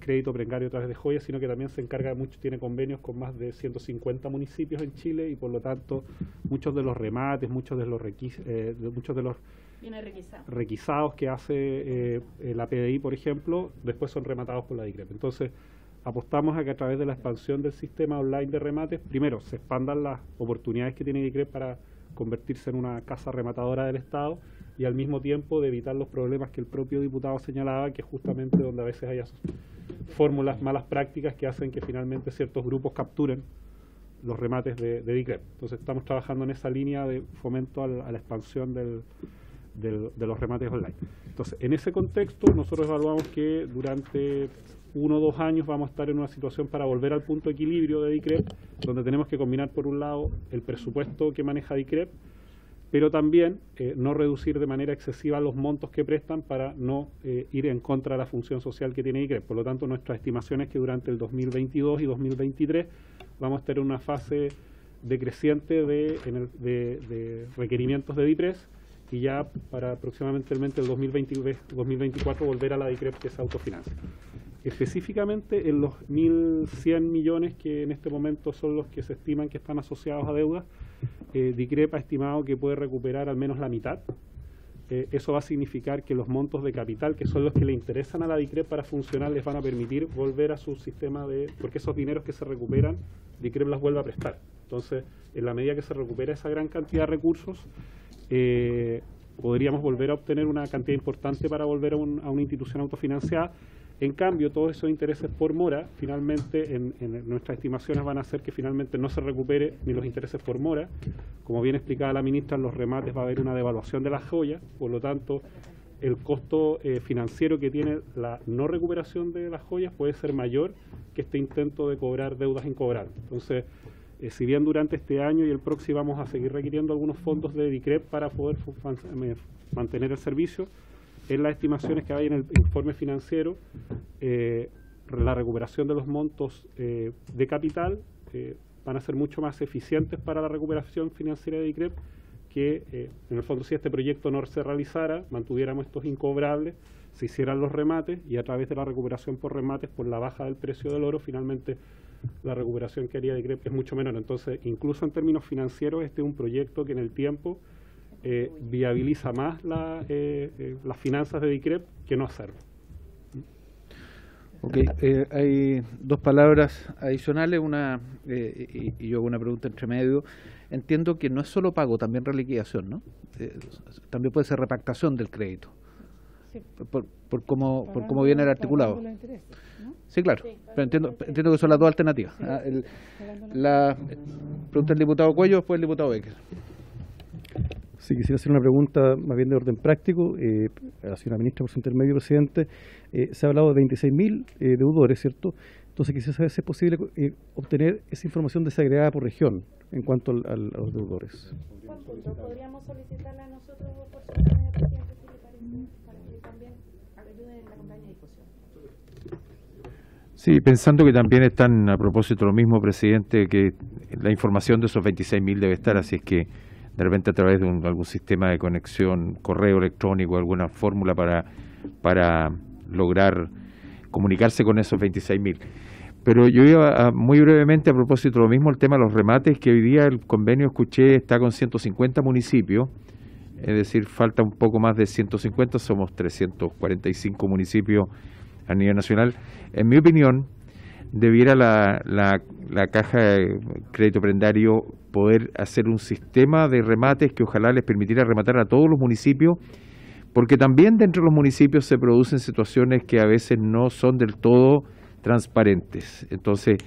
crédito precario a través de joyas, sino que también se encarga de mucho, tiene convenios con más de 150 municipios en Chile, y por lo tanto muchos de los remates, muchos de los requisados que hace la PDI, por ejemplo, después son rematados por la DICREP. Entonces, apostamos a que a través de la expansión del sistema online de remates, primero, se expandan las oportunidades que tiene DICREP para convertirse en una casa rematadora del Estado, y al mismo tiempo de evitar los problemas que el propio diputado señalaba, que justamente donde a veces hay fórmulas, malas prácticas que hacen que finalmente ciertos grupos capturen los remates de DICREP. Entonces estamos trabajando en esa línea de fomento a la expansión de los remates online. Entonces, en ese contexto, nosotros evaluamos que durante 1 o 2 años vamos a estar en una situación para volver al punto de equilibrio de DICREP, donde tenemos que combinar, por un lado, el presupuesto que maneja DICREP, pero también no reducir de manera excesiva los montos que prestan para no ir en contra de la función social que tiene DICREP. Por lo tanto, nuestra estimación es que durante el 2022 y 2023 vamos a estar en una fase decreciente de requerimientos de DIPRES, y ya para aproximadamente el 2024 volver a la DICREP, que se autofinancia. Específicamente en los 1.100 millones que en este momento son los que se estiman que están asociados a deudas, DICREP ha estimado que puede recuperar al menos la mitad. Eso va a significar que los montos de capital, que son los que le interesan a la DICREP para funcionar, les van a permitir volver a su sistema porque esos dineros que se recuperan, DICREP las vuelve a prestar. Entonces, en la medida que se recupera esa gran cantidad de recursos, podríamos volver a obtener una cantidad importante para volver a una institución autofinanciada. En cambio, todos esos intereses por mora, finalmente, en nuestras estimaciones van a hacer que finalmente no se recupere ni los intereses por mora. Como bien explicaba la ministra, en los remates va a haber una devaluación de las joyas, por lo tanto, el costo financiero que tiene la no recuperación de las joyas puede ser mayor que este intento de cobrar deudas incobrables. Entonces, si bien durante este año y el próximo vamos a seguir requiriendo algunos fondos de DICREP para poder mantener el servicio, en las estimaciones que hay en el informe financiero, la recuperación de los montos de capital van a ser mucho más eficientes para la recuperación financiera de DICREP, que en el fondo, si este proyecto no se realizara, mantuviéramos estos incobrables, se hicieran los remates, y a través de la recuperación por remates, por la baja del precio del oro, finalmente la recuperación que haría DICREP es mucho menor. Entonces, incluso en términos financieros, este es un proyecto que en el tiempo viabiliza más las finanzas de DICREP que no hacerlo. Ok, hay 2 palabras adicionales, y yo hago una pregunta entre medio. Entiendo que no es solo pago, también reliquidación, ¿no? También puede ser repactación del crédito, sí. por cómo viene el articulado. Sí, claro, pero entiendo que son las 2 alternativas. La pregunta del diputado Cuello, después el diputado Becker. Sí, quisiera hacer una pregunta más bien de orden práctico a la señora ministra, por su intermedio, presidente. Se ha hablado de 26.000 deudores, ¿cierto? Entonces quisiera saber si es posible obtener esa información desagregada por región en cuanto a los deudores. Podríamos solicitarla a nosotros por su intermedio, presidente, si le parece, para que también ayuden en la campaña de difusión. Sí, pensando que también están, a propósito de lo mismo, presidente, que la información de esos 26.000 debe estar, así es que de repente a través de algún sistema de conexión, correo electrónico, alguna fórmula para lograr comunicarse con esos 26.000. Pero yo iba muy brevemente, a propósito de lo mismo, el tema de los remates, que hoy día el convenio, escuché, está con 150 municipios, es decir, falta un poco más de 150, somos 345 municipios a nivel nacional. En mi opinión, debiera la Caja de Crédito Prendario poder hacer un sistema de remates que ojalá les permitiera rematar a todos los municipios, porque también dentro de los municipios se producen situaciones que a veces no son del todo transparentes. Entonces,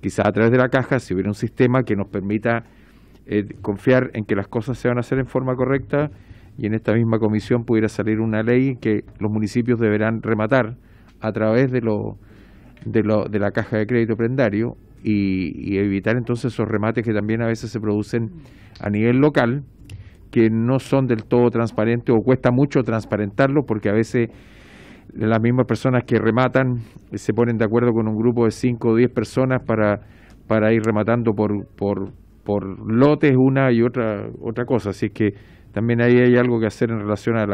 quizás a través de la Caja, si hubiera un sistema que nos permita confiar en que las cosas se van a hacer en forma correcta, y en esta misma comisión pudiera salir una ley que los municipios deberán rematar a través de la Caja de Crédito Prendario, y evitar entonces esos remates que también a veces se producen a nivel local, que no son del todo transparentes o cuesta mucho transparentarlo porque a veces las mismas personas que rematan se ponen de acuerdo con un grupo de 5 o 10 personas para ir rematando por lotes una y otra cosa. Así que también ahí hay algo que hacer en relación a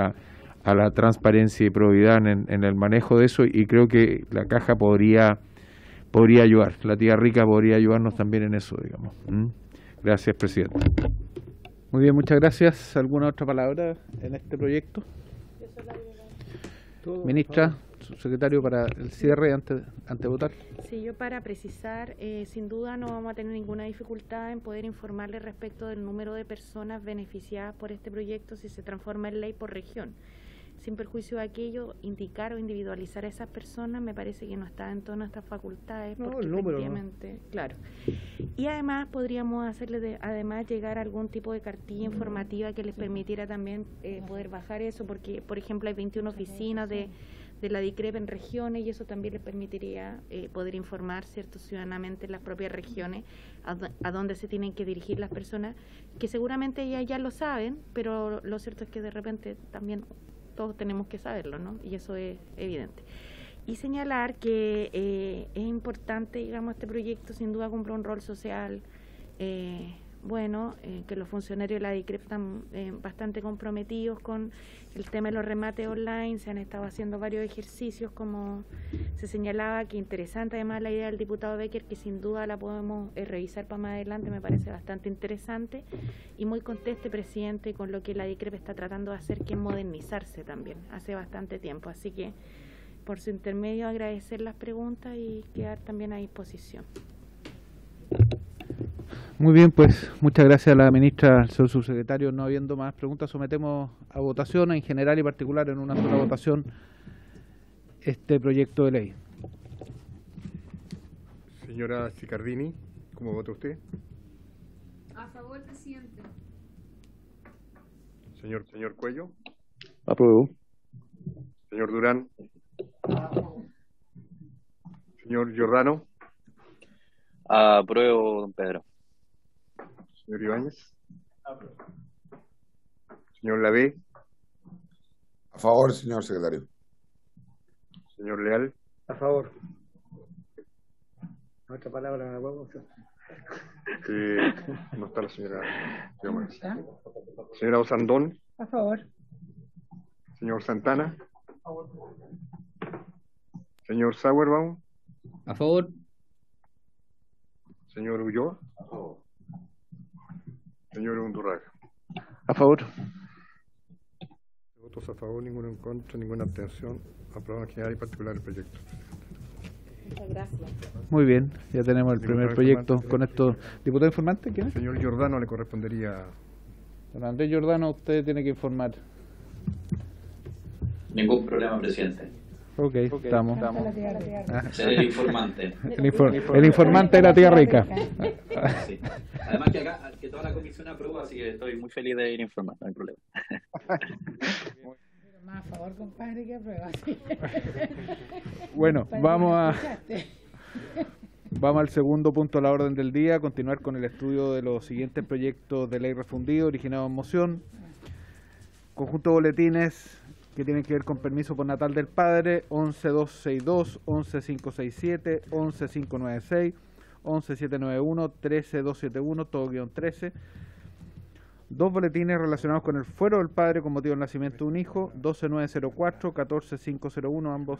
la transparencia y probidad en el manejo de eso, y creo que la caja podría ayudar, la tía Rica podría ayudarnos también en eso, digamos. Gracias, presidente. Muy bien, muchas gracias. ¿Alguna otra palabra en este proyecto? Ministra, subsecretario, para el cierre antes de votar. Sí, yo para precisar, sin duda no vamos a tener ninguna dificultad en poder informarle respecto del número de personas beneficiadas por este proyecto si se transforma en ley por región. Sin perjuicio de aquello, indicar o individualizar a esas personas me parece que no está en todas nuestras facultades, porque el número, efectivamente, claro. Y además podríamos hacerle además llegar a algún tipo de cartilla informativa que les permitiera también poder bajar eso, porque por ejemplo hay 21 oficinas de la DICREP en regiones, y eso también les permitiría poder informar, ¿cierto?, ciudadanamente en las propias regiones a dónde se tienen que dirigir las personas, que seguramente ellas ya lo saben, pero lo cierto es que de repente también todos tenemos que saberlo, ¿no? Y eso es evidente. Y señalar que es importante, digamos, este proyecto sin duda cumple un rol social que los funcionarios de la DICREP están bastante comprometidos con el tema de los remates online. Se han estado haciendo varios ejercicios, como se señalaba, que interesante además la idea del diputado Becker, que sin duda la podemos revisar para más adelante, me parece bastante interesante y muy conteste, presidente, con lo que la DICREP está tratando de hacer, que es modernizarse también hace bastante tiempo. Así que por su intermedio agradecer las preguntas y quedar también a disposición. Muy bien, pues muchas gracias a la ministra, al señor subsecretario. No habiendo más preguntas, sometemos a votación en general y particular en una sola votación este proyecto de ley. Señora Sicardini, ¿cómo vota usted? A favor, presidente. Señor Cuello. Apruebo. Señor Durán. Señor Giordano. Apruebo, don Pedro. Señor Ibáñez. Señor Lavé. A favor, señor secretario. Señor Leal. A favor. Otra palabra, ¿me puedo? No está la señora. Señora Osandón. A favor. Señor Santana. Señor Sauerbaum. A favor. Señor Ulloa. Señor Undurraga. A favor. Votos a favor, ninguno en contra, ninguna abstención. Aprobado en general y particular el proyecto. Muchas gracias. Muy bien, ya tenemos el primer proyecto con esto. ¿Diputado informante? ¿Quién es? Señor Giordano, le correspondería. Don Andrés Giordano, usted tiene que informar. Ningún problema, presidente. Ok, estamos. Seré el informante. El informante de la tía Rica. Sí. Además que toda la comisión aprueba, así que estoy muy feliz de ir a informar, no hay problema. Más a favor, compadre, que aprueba. Bueno, vamos al segundo punto de la orden del día, continuar con el estudio de los siguientes proyectos de ley refundido originados en moción. Conjunto de boletines que tienen que ver con permiso por natal del padre: 11262, 11567, 11596, 11791, 13271, todo guión 13. Dos boletines relacionados con el fuero del padre con motivo del nacimiento de un hijo: 12904, 14501, ambos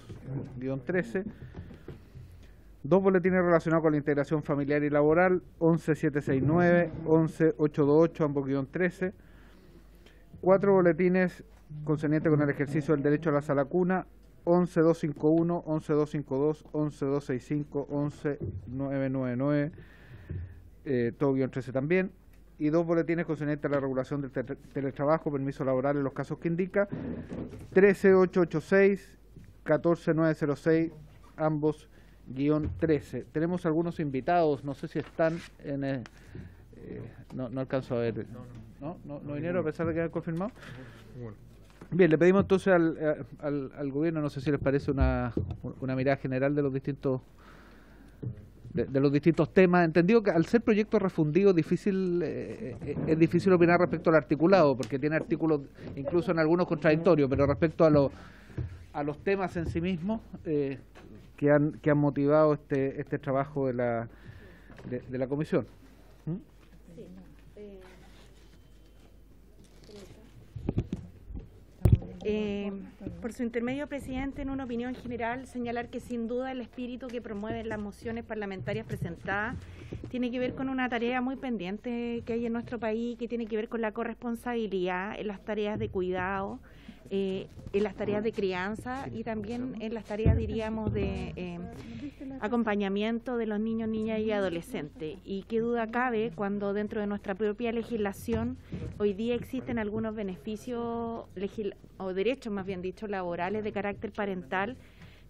guión 13. Dos boletines relacionados con la integración familiar y laboral: 11769, 11828, ambos guión 13. Cuatro boletines concernientes con el ejercicio del derecho a la sala cuna: 11251, 11252, 11265, 11999, todo guión 13 también. Y dos boletines concernientes a la regulación del teletrabajo, permiso laboral en los casos que indica: 13886, 14906, ambos guión 13. Tenemos algunos invitados, no sé si están en no alcanzo a ver. ¿No vinieron a pesar de que hayan confirmado? Bien, le pedimos entonces al gobierno, no sé si les parece una mirada general de los distintos de los distintos temas. Entendido que al ser proyecto refundido es difícil opinar respecto al articulado, porque tiene artículos incluso en algunos contradictorios, pero respecto a los temas en sí mismos que han motivado este trabajo de la comisión. Por su intermedio, presidente, en una opinión general, señalar que sin duda el espíritu que promueven las mociones parlamentarias presentadas tiene que ver con una tarea muy pendiente que hay en nuestro país, que tiene que ver con la corresponsabilidad en las tareas de cuidado, en las tareas de crianza y también en las tareas, diríamos, de acompañamiento de los niños, niñas y adolescentes. Y qué duda cabe cuando dentro de nuestra propia legislación hoy día existen algunos beneficios o derechos, más bien dicho, laborales de carácter parental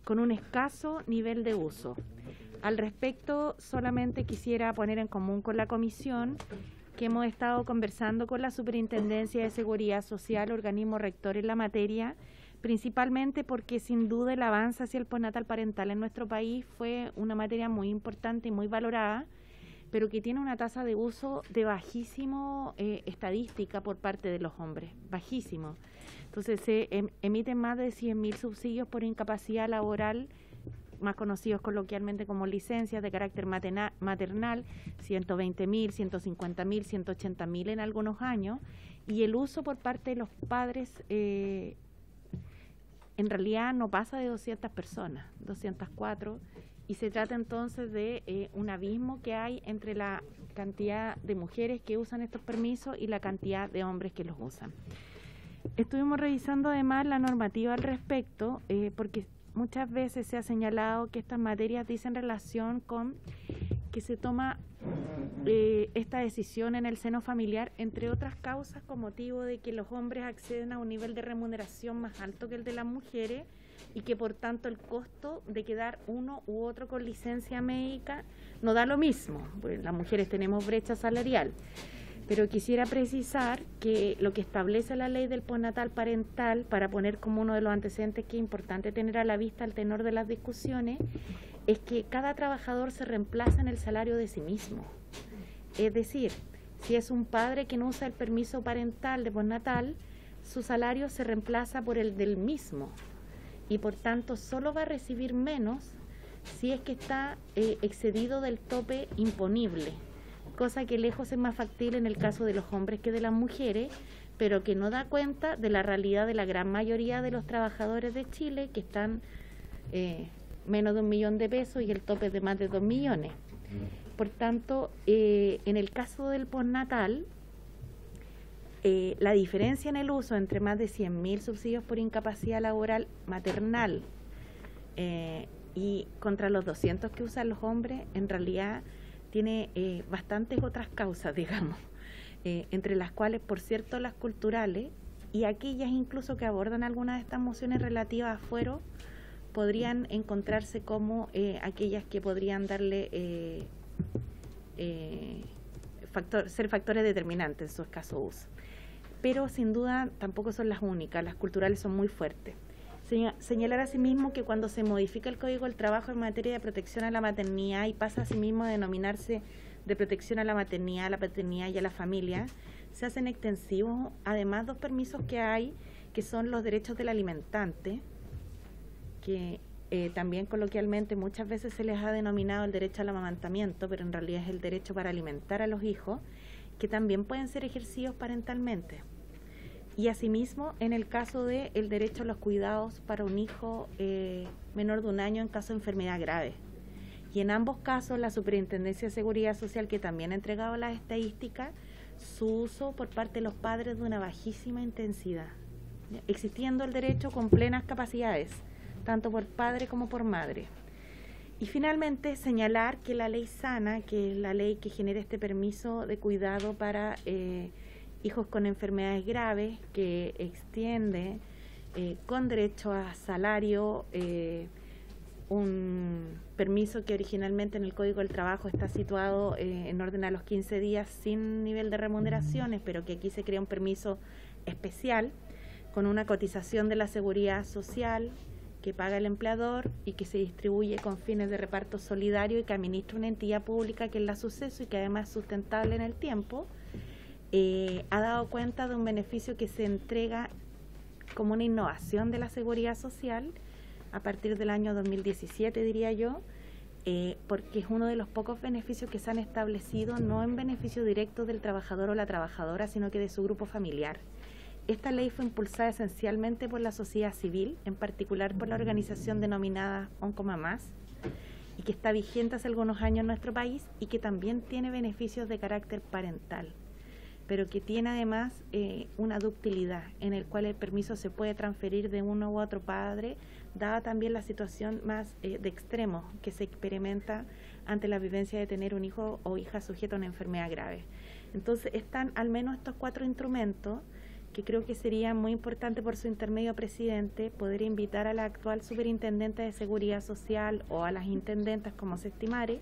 con un escaso nivel de uso. Al respecto, solamente quisiera poner en común con la comisión que hemos estado conversando con la Superintendencia de Seguridad Social, organismo rector en la materia, principalmente porque sin duda el avance hacia el postnatal parental en nuestro país fue una materia muy importante y muy valorada, pero que tiene una tasa de uso de bajísimo estadística por parte de los hombres, bajísimo. Entonces se emiten más de 100.000 subsidios por incapacidad laboral, más conocidos coloquialmente como licencias de carácter maternal, 120.000, 150.000, 180.000 en algunos años, y el uso por parte de los padres en realidad no pasa de 200 personas, 204, y se trata entonces de un abismo que hay entre la cantidad de mujeres que usan estos permisos y la cantidad de hombres que los usan. Estuvimos revisando además la normativa al respecto, porque muchas veces se ha señalado que estas materias dicen relación con que se toma esta decisión en el seno familiar, entre otras causas, con motivo de que los hombres acceden a un nivel de remuneración más alto que el de las mujeres y que por tanto el costo de quedar uno u otro con licencia médica no da lo mismo, pues las mujeres tenemos brecha salarial. Pero quisiera precisar que lo que establece la ley del postnatal parental, para poner como uno de los antecedentes que es importante tener a la vista al tenor de las discusiones, es que cada trabajador se reemplaza en el salario de sí mismo. Es decir, si es un padre que no usa el permiso parental de postnatal, su salario se reemplaza por el del mismo y por tanto solo va a recibir menos si es que está excedido del tope imponible, cosa que lejos es más factible en el caso de los hombres que de las mujeres, pero que no da cuenta de la realidad de la gran mayoría de los trabajadores de Chile, que están menos de 1 millón de pesos y el tope es de más de 2 millones. Por tanto, en el caso del postnatal, la diferencia en el uso entre más de 100.000 subsidios por incapacidad laboral maternal y contra los 200 que usan los hombres, en realidad tiene bastantes otras causas, digamos, entre las cuales, por cierto, las culturales y aquellas incluso que abordan algunas de estas mociones relativas a fuero, podrían encontrarse como aquellas que podrían darle ser factores determinantes en su escaso uso. Pero sin duda tampoco son las únicas, las culturales son muy fuertes. Señalar asimismo que cuando se modifica el Código del Trabajo en materia de protección a la maternidad y pasa asimismo a denominarse de protección a la maternidad, a la paternidad y a la familia, se hacen extensivos además 2 permisos que hay, que son los derechos del alimentante, que también coloquialmente muchas veces se les ha denominado el derecho al amamantamiento, pero en realidad es el derecho para alimentar a los hijos, que también pueden ser ejercidos parentalmente. Y asimismo, en el caso del derecho a los cuidados para un hijo menor de 1 año en caso de enfermedad grave. Y en ambos casos, la Superintendencia de Seguridad Social, que también ha entregado las estadísticas, su uso por parte de los padres de una bajísima intensidad, existiendo el derecho con plenas capacidades, tanto por padre como por madre. Y finalmente, señalar que la ley SANA, que es la ley que genera este permiso de cuidado para hijos con enfermedades graves, que extiende con derecho a salario un permiso que originalmente en el Código del Trabajo está situado en orden a los 15 días sin nivel de remuneraciones, pero que aquí se crea un permiso especial con una cotización de la Seguridad Social que paga el empleador y que se distribuye con fines de reparto solidario y que administra una entidad pública que es la Suceso y que además es sustentable en el tiempo, ha dado cuenta de un beneficio que se entrega como una innovación de la seguridad social a partir del año 2017, diría yo, porque es uno de los pocos beneficios que se han establecido no en beneficio directo del trabajador o la trabajadora, sino que de su grupo familiar. Esta ley fue impulsada esencialmente por la sociedad civil, en particular por la organización denominada Oncomamás, y que está vigente hace algunos años en nuestro país y que también tiene beneficios de carácter parental, pero que tiene además una ductilidad en el cual el permiso se puede transferir de uno u otro padre, dada también la situación más de extremo que se experimenta ante la vivencia de tener un hijo o hija sujeto a una enfermedad grave. Entonces están al menos estos 4 instrumentos que creo que sería muy importante por su intermedio, presidente, poder invitar a la actual superintendente de Seguridad Social o a las intendentas, como se estimare,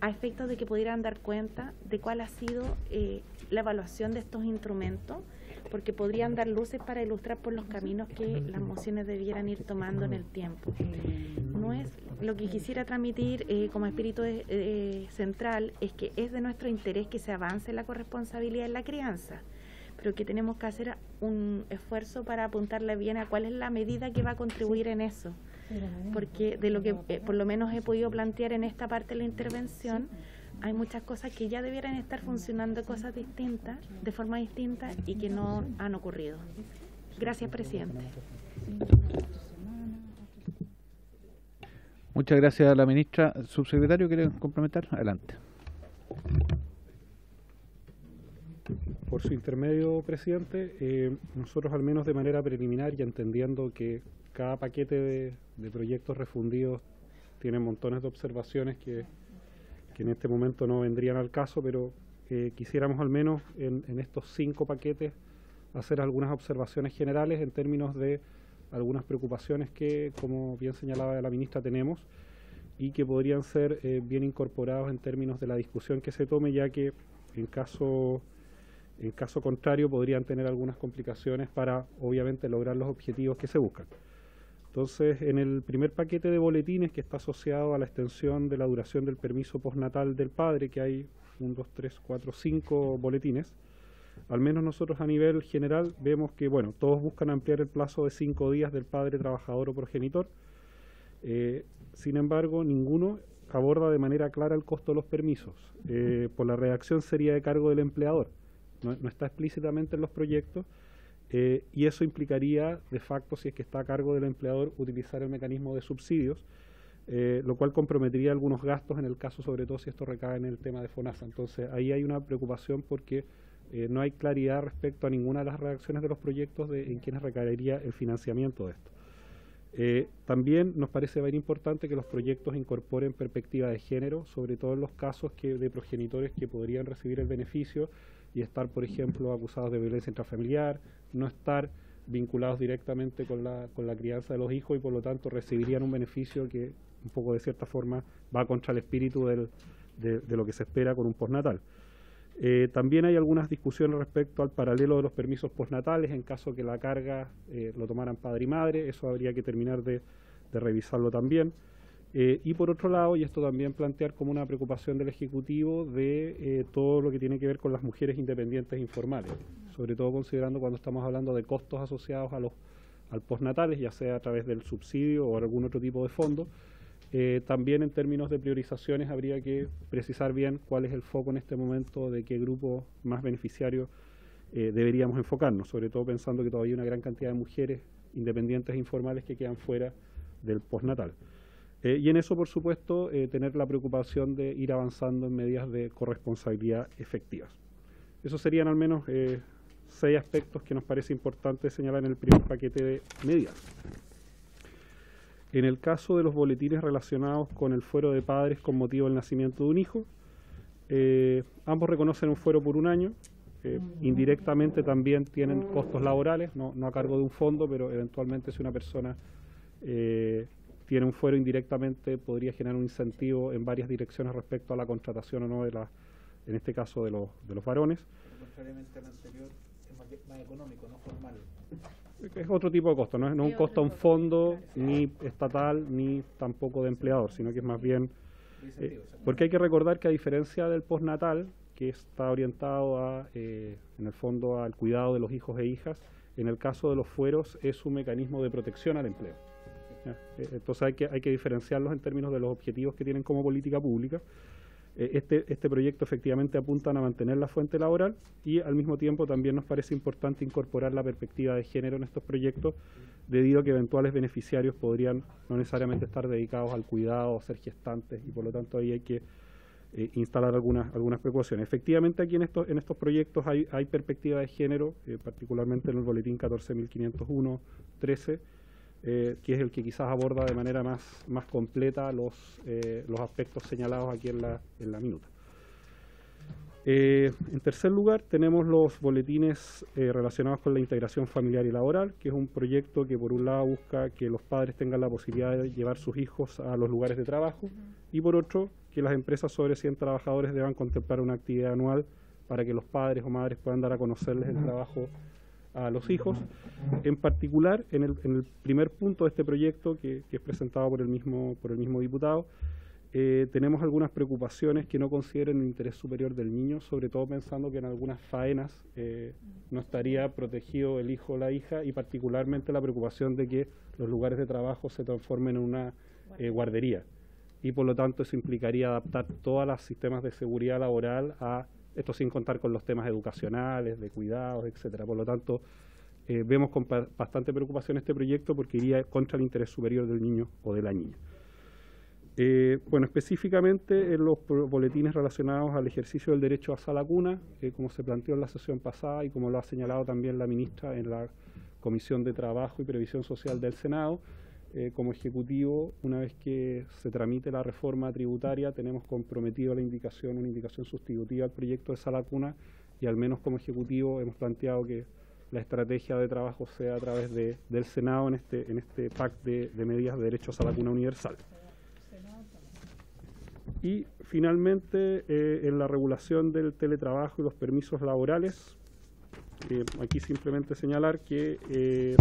a efectos de que pudieran dar cuenta de cuál ha sido la evaluación de estos instrumentos, porque podrían dar luces para ilustrar por los caminos que las mociones debieran ir tomando en el tiempo. No es lo que quisiera transmitir como espíritu central, es que es de nuestro interés que se avance la corresponsabilidad en la crianza, pero que tenemos que hacer un esfuerzo para apuntarle bien a cuál es la medida que va a contribuir en eso, porque de lo que por lo menos he podido plantear en esta parte de la intervención, hay muchas cosas que ya debieran estar funcionando cosas distintas, de forma distinta, y que no han ocurrido. Gracias, presidente. Muchas gracias a la ministra. Subsecretario, ¿quiere complementar? Adelante. Por su intermedio, presidente, nosotros al menos de manera preliminar y entendiendo que cada paquete de proyectos refundidos tiene montones de observaciones que en este momento no vendrían al caso, pero quisiéramos al menos en estos 5 paquetes hacer algunas observaciones generales en términos de algunas preocupaciones que, como bien señalaba la ministra, tenemos y que podrían ser bien incorporados en términos de la discusión que se tome, ya que en caso contrario podrían tener algunas complicaciones para obviamente lograr los objetivos que se buscan. Entonces, en el primer paquete de boletines que está asociado a la extensión de la duración del permiso postnatal del padre, que hay 1, 2, 3, 4, 5 boletines, al menos nosotros a nivel general vemos que, bueno, todos buscan ampliar el plazo de 5 días del padre trabajador o progenitor. Sin embargo, ninguno aborda de manera clara el costo de los permisos. Por la redacción sería de cargo del empleador. No está explícitamente en los proyectos, y eso implicaría de facto, si es que está a cargo del empleador, utilizar el mecanismo de subsidios, lo cual comprometería algunos gastos en el caso, sobre todo si esto recae en el tema de FONASA. Entonces ahí hay una preocupación porque no hay claridad respecto a ninguna de las redacciones de los proyectos en quienes recaería el financiamiento de esto. También nos parece bien importante que los proyectos incorporen perspectiva de género, sobre todo en los casos de progenitores que podrían recibir el beneficio y estar, por ejemplo, acusados de violencia intrafamiliar, no estar vinculados directamente con la crianza de los hijos y por lo tanto recibirían un beneficio que un poco de cierta forma va contra el espíritu de lo que se espera con un postnatal. También hay algunas discusiones respecto al paralelo de los permisos postnatales en caso que la carga lo tomaran padre y madre. Eso habría que terminar de revisarlo también. Y por otro lado, y esto también plantear como una preocupación del Ejecutivo de todo lo que tiene que ver con las mujeres independientes informales, sobre todo considerando cuando estamos hablando de costos asociados al postnatales, ya sea a través del subsidio o algún otro tipo de fondo. También en términos de priorizaciones habría que precisar bien cuál es el foco en este momento, de qué grupo más beneficiario deberíamos enfocarnos, sobre todo pensando que todavía hay una gran cantidad de mujeres independientes e informales que quedan fuera del postnatal. Y en eso, por supuesto, tener la preocupación de ir avanzando en medidas de corresponsabilidad efectivas. Esos serían al menos 6 aspectos que nos parece importante señalar en el primer paquete de medidas. En el caso de los boletines relacionados con el fuero de padres con motivo del nacimiento de un hijo, ambos reconocen un fuero por un año. Indirectamente también tienen costos laborales, no a cargo de un fondo, pero eventualmente si una persona tiene un fuero indirectamente podría generar un incentivo en varias direcciones respecto a la contratación o no en este caso de los varones. Contrariamente al anterior, es más económico, no formal. Es otro tipo de costo, no es un costo a un fondo ni estatal ni tampoco de empleador, sino que es más bien... porque hay que recordar que a diferencia del postnatal, que está orientado en el fondo al cuidado de los hijos e hijas, en el caso de los fueros es un mecanismo de protección al empleo. Entonces hay que diferenciarlos en términos de los objetivos que tienen como política pública. Este proyecto efectivamente apunta a mantener la fuente laboral y al mismo tiempo también nos parece importante incorporar la perspectiva de género en estos proyectos, debido a que eventuales beneficiarios podrían no necesariamente estar dedicados al cuidado o ser gestantes, y por lo tanto ahí hay que instalar algunas precauciones. Efectivamente aquí en estos proyectos hay perspectiva de género, particularmente en el boletín 14.501-13, que es el que quizás aborda de manera más completa los aspectos señalados aquí en la minuta. En tercer lugar, tenemos los boletines relacionados con la integración familiar y laboral, que es un proyecto que por un lado busca que los padres tengan la posibilidad de llevar sus hijos a los lugares de trabajo, y por otro, que las empresas sobre 100 trabajadores deban contemplar una actividad anual para que los padres o madres puedan dar a conocerles el trabajo a los hijos. En particular, en el primer punto de este proyecto, que es presentado por el mismo diputado, tenemos algunas preocupaciones que no consideren el interés superior del niño, sobre todo pensando que en algunas faenas no estaría protegido el hijo o la hija, y particularmente la preocupación de que los lugares de trabajo se transformen en una guardería, y por lo tanto eso implicaría adaptar todos los sistemas de seguridad laboral a esto, sin contar con los temas educacionales, de cuidados, etcétera. Por lo tanto, vemos con bastante preocupación este proyecto porque iría contra el interés superior del niño o de la niña. Bueno, específicamente en los boletines relacionados al ejercicio del derecho a sala cuna, como se planteó en la sesión pasada y como lo ha señalado también la ministra en la Comisión de Trabajo y Previsión Social del Senado, como Ejecutivo, una vez que se tramite la reforma tributaria, tenemos comprometido una indicación sustitutiva al proyecto de sala cuna, y al menos como Ejecutivo hemos planteado que la estrategia de trabajo sea a través del Senado en este pack de medidas de derecho a sala cuna universal. Y finalmente, en la regulación del teletrabajo y los permisos laborales, aquí simplemente señalar que,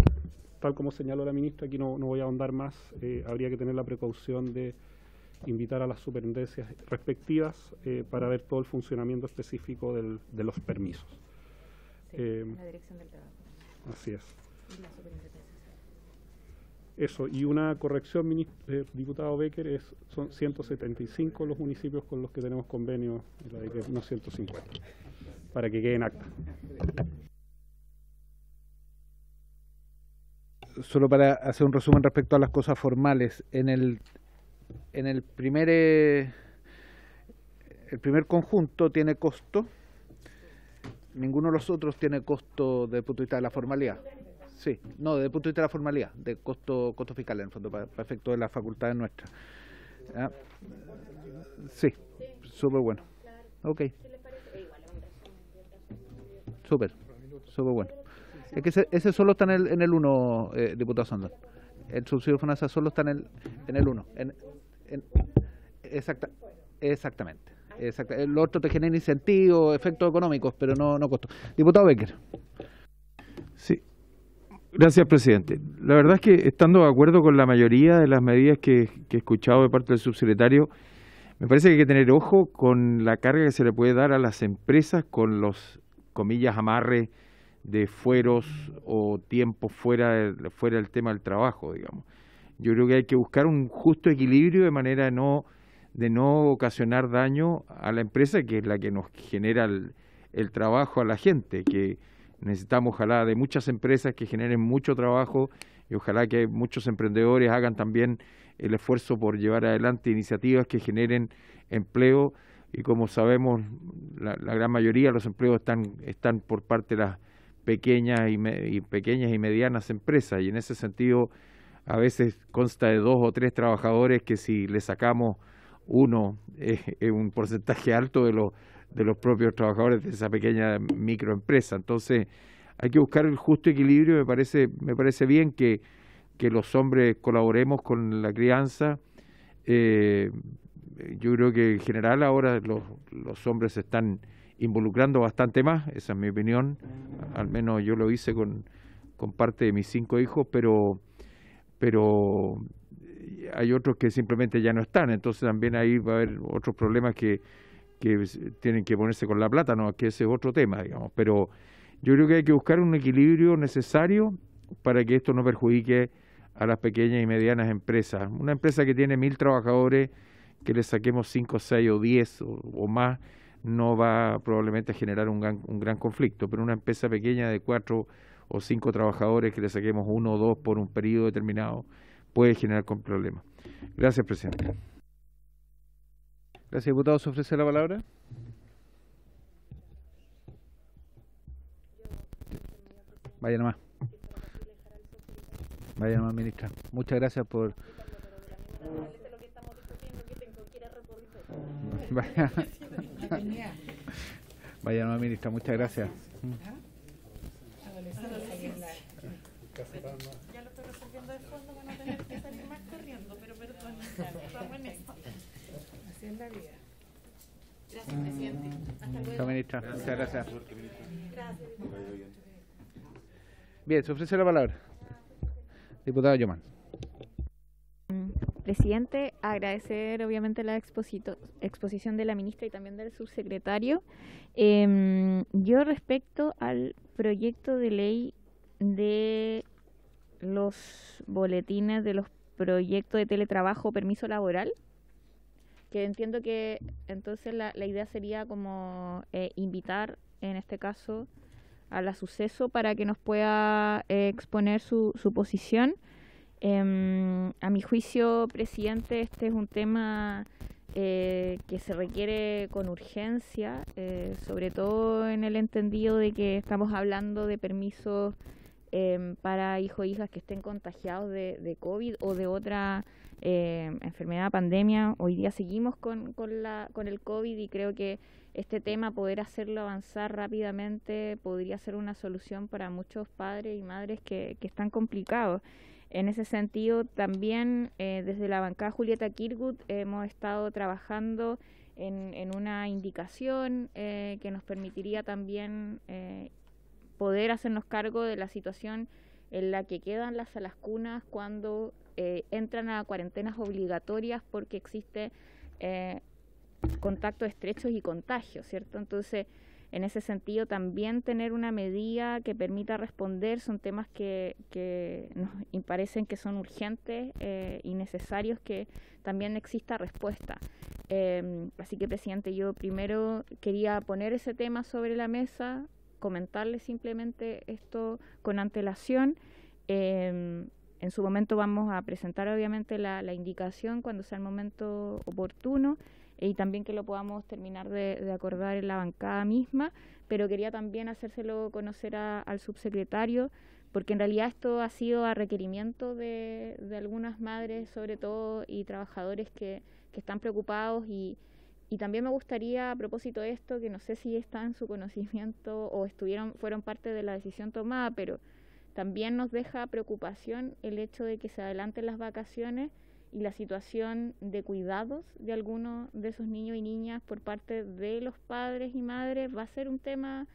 tal como señaló la ministra, aquí no voy a ahondar más, habría que tener la precaución de invitar a las superintendencias respectivas para ver todo el funcionamiento específico de los permisos. La Dirección del Trabajo. Así es. Y la superintendencia. Eso, y una corrección, diputado Becker, son 175 los municipios con los que tenemos convenio, no 150, para que quede en acta. Solo para hacer un resumen respecto a las cosas formales, en el primer conjunto tiene costo, ninguno de los otros tiene costo desde el punto de vista de la formalidad. Sí, no, desde el punto de vista de la formalidad, de costo fiscal en el fondo, para efecto de las facultades nuestras. ¿Ah? Sí, súper bueno. Ok. Súper bueno. Es que ese solo está en el 1, diputado Sandón. El subsidio de FONASA solo está en el 1. Exactamente. Lo otro te genera incentivos, efectos económicos, pero no costos. Diputado Becker. Sí. Gracias, presidente. La verdad es que, estando de acuerdo con la mayoría de las medidas que he escuchado de parte del subsecretario, me parece que hay que tener ojo con la carga que se le puede dar a las empresas con los, comillas, amarres de fueros o tiempos fuera del tema del trabajo, digamos. Yo creo que hay que buscar un justo equilibrio de manera de no ocasionar daño a la empresa, que es la que nos genera el trabajo a la gente, que necesitamos, ojalá, de muchas empresas que generen mucho trabajo, y ojalá que muchos emprendedores hagan también el esfuerzo por llevar adelante iniciativas que generen empleo, y como sabemos, la gran mayoría de los empleos están por parte de las pequeñas y medianas empresas, y en ese sentido a veces consta de 2 o 3 trabajadores que, si le sacamos uno, es un porcentaje alto de los propios trabajadores de esa pequeña microempresa. Entonces hay que buscar el justo equilibrio. Me parece bien que los hombres colaboremos con la crianza. Yo creo que en general ahora los hombres se están involucrando bastante más, esa es mi opinión, al menos yo lo hice con con parte de mis 5 hijos, pero hay otros que simplemente ya no están, entonces también ahí va a haber otros problemas que tienen que ponerse con la plata, ¿no? Que ese es otro tema, digamos, pero yo creo que hay que buscar un equilibrio necesario para que esto no perjudique a las pequeñas y medianas empresas. Una empresa que tiene 1000 trabajadores, que le saquemos 5, 6 o 10 o más, no va probablemente a generar un gran conflicto, pero una empresa pequeña de 4 o 5 trabajadores que le saquemos 1 o 2 por un periodo determinado puede generar problemas. Gracias, presidente. Gracias, diputado. ¿Se ofrece la palabra? Vaya nomás. Vaya nomás, ministra. Muchas gracias por... Vaya, vaya nomás, ministra. Muchas gracias. Ya lo estoy resolviendo de fondo para no tener que salir más corriendo, pero perdón, estamos en esto. Así es la vida. Gracias, presidente. Hasta luego. Ministra, muchas gracias. Gracias. Bien, se ofrece la palabra. Diputada Yomán. Presidente, agradecer obviamente la exposición de la ministra y también del subsecretario. Yo respecto al proyecto de ley de los boletines de los proyectos de teletrabajo o permiso laboral, que entiendo que entonces la idea sería como invitar en este caso a la Suceso para que nos pueda exponer su posición. A mi juicio, presidente, este es un tema que se requiere con urgencia, sobre todo en el entendido de que estamos hablando de permisos para hijos e hijas que estén contagiados de COVID o de otra enfermedad, pandemia. Hoy día seguimos con el COVID y creo que este tema, poder hacerlo avanzar rápidamente, podría ser una solución para muchos padres y madres que están complicados. En ese sentido, también desde la bancada Julieta Kirgut hemos estado trabajando en una indicación que nos permitiría también poder hacernos cargo de la situación en la que quedan las salas cunas cuando entran a cuarentenas obligatorias porque existe contactos estrechos y contagios, ¿cierto? Entonces, en ese sentido, también tener una medida que permita responder son temas que nos parecen que son urgentes y necesarios que también exista respuesta. Así que, presidente, yo primero quería poner ese tema sobre la mesa, comentarle simplemente esto con antelación. En su momento vamos a presentar obviamente la indicación cuando sea el momento oportuno y también que lo podamos terminar de acordar en la bancada misma, pero quería también hacérselo conocer al subsecretario, porque en realidad esto ha sido a requerimiento de algunas madres, sobre todo, y trabajadores que están preocupados y también me gustaría, a propósito de esto, que no sé si está en su conocimiento o fueron parte de la decisión tomada, pero también nos deja preocupación el hecho de que se adelanten las vacaciones y la situación de cuidados de algunos de esos niños y niñas por parte de los padres y madres va a ser un tema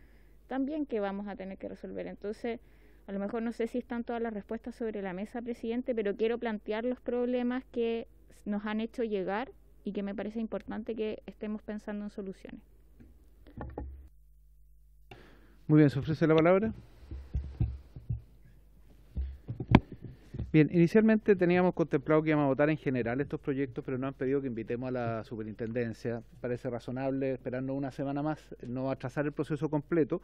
también que vamos a tener que resolver. Entonces, a lo mejor no sé si están todas las respuestas sobre la mesa, presidente, pero quiero plantear los problemas que nos han hecho llegar y que me parece importante que estemos pensando en soluciones. Muy bien, ¿se ofrece la palabra? Bien, inicialmente teníamos contemplado que íbamos a votar en general estos proyectos, pero nos han pedido que invitemos a la superintendencia. Parece razonable, esperando una semana más, no atrasar el proceso completo.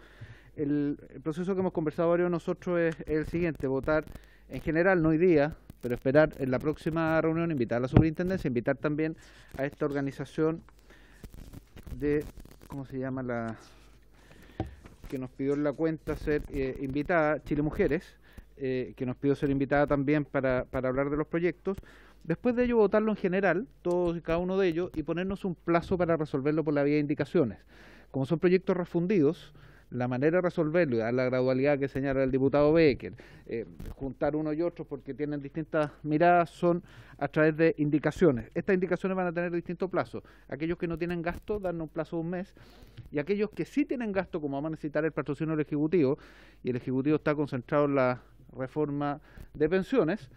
El proceso que hemos conversado varios de nosotros es el siguiente: votar en general, no hoy día, pero esperar en la próxima reunión, invitar a la superintendencia, invitar también a esta organización de, ¿cómo se llama? La que nos pidió en la cuenta ser invitada, Chile Mujeres, que nos pidió ser invitada también para hablar de los proyectos. Después de ello, votarlo en general, todos y cada uno de ellos, y ponernos un plazo para resolverlo por la vía de indicaciones. Como son proyectos refundidos, la manera de resolverlo y dar la gradualidad que señala el diputado Becker, juntar uno y otro porque tienen distintas miradas, son a través de indicaciones. Estas indicaciones van a tener distintos plazos. Aquellos que no tienen gasto, darnos un plazo de un mes, y aquellos que sí tienen gasto, como vamos a necesitar el patrocinio del Ejecutivo, y el Ejecutivo está concentrado en reforma de pensiones,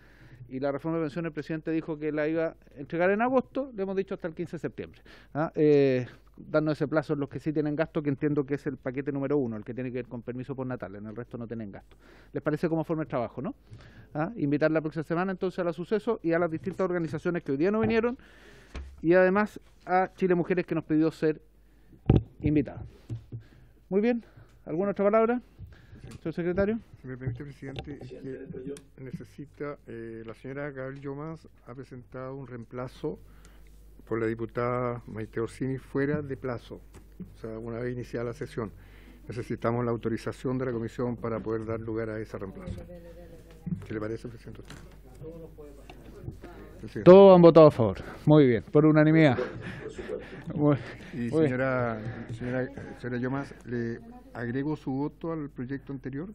y la reforma de pensiones el presidente dijo que la iba a entregar en agosto, le hemos dicho hasta el 15 de septiembre. Dando ese plazo en los que sí tienen gasto, que entiendo que es el paquete número 1, el que tiene que ver con permiso por Natal, en el resto no tienen gasto. ¿Les parece como forma de trabajo, no? Invitar la próxima semana entonces a la Suceso y a las distintas organizaciones que hoy día no vinieron, y además a Chile Mujeres, que nos pidió ser invitada. Muy bien, ¿alguna otra palabra, señor secretario? Si me permite, presidente, necesita, la señora Gabriel Llomas ha presentado un reemplazo por la diputada Maite Orsini fuera de plazo, o sea, una vez iniciada la sesión. Necesitamos la autorización de la comisión para poder dar lugar a ese reemplazo. ¿Qué le parece, presidente? Todos han votado a favor. Muy bien, por unanimidad. Y señora Llomas, ¿le agrego su voto al proyecto anterior?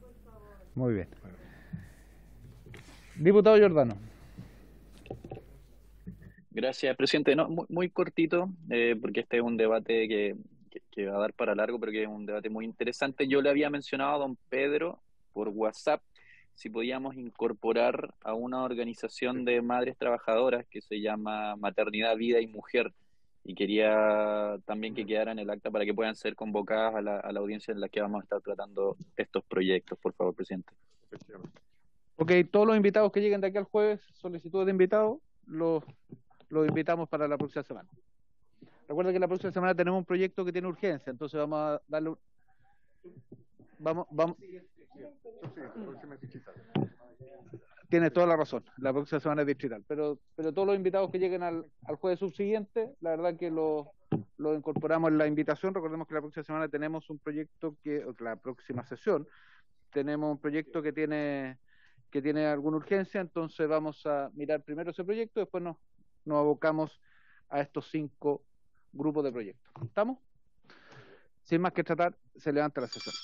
Muy bien. Diputado Giordano. Gracias, presidente. No, muy cortito, porque este es un debate que va a dar para largo, pero que es un debate muy interesante. Yo le había mencionado a don Pedro por WhatsApp si podíamos incorporar a una organización de madres trabajadoras que se llama Maternidad, Vida y Mujer, y quería también que quedara en el acta para que puedan ser convocadas a la audiencia en la que vamos a estar tratando estos proyectos, por favor, presidente. Ok, todos los invitados que lleguen de aquí al jueves, solicitudes de invitados, los invitamos para la próxima semana. Recuerda que la próxima semana tenemos un proyecto que tiene urgencia, entonces vamos a darle vamos. Tienes toda la razón, la próxima semana es distrital, pero todos los invitados que lleguen al jueves subsiguiente, la verdad que lo incorporamos en la invitación. Recordemos que la próxima semana tenemos un proyecto la próxima sesión, tenemos un proyecto que tiene alguna urgencia, entonces vamos a mirar primero ese proyecto, después nos abocamos a estos 5 grupos de proyectos. ¿Estamos? Sin más que tratar, se levanta la sesión.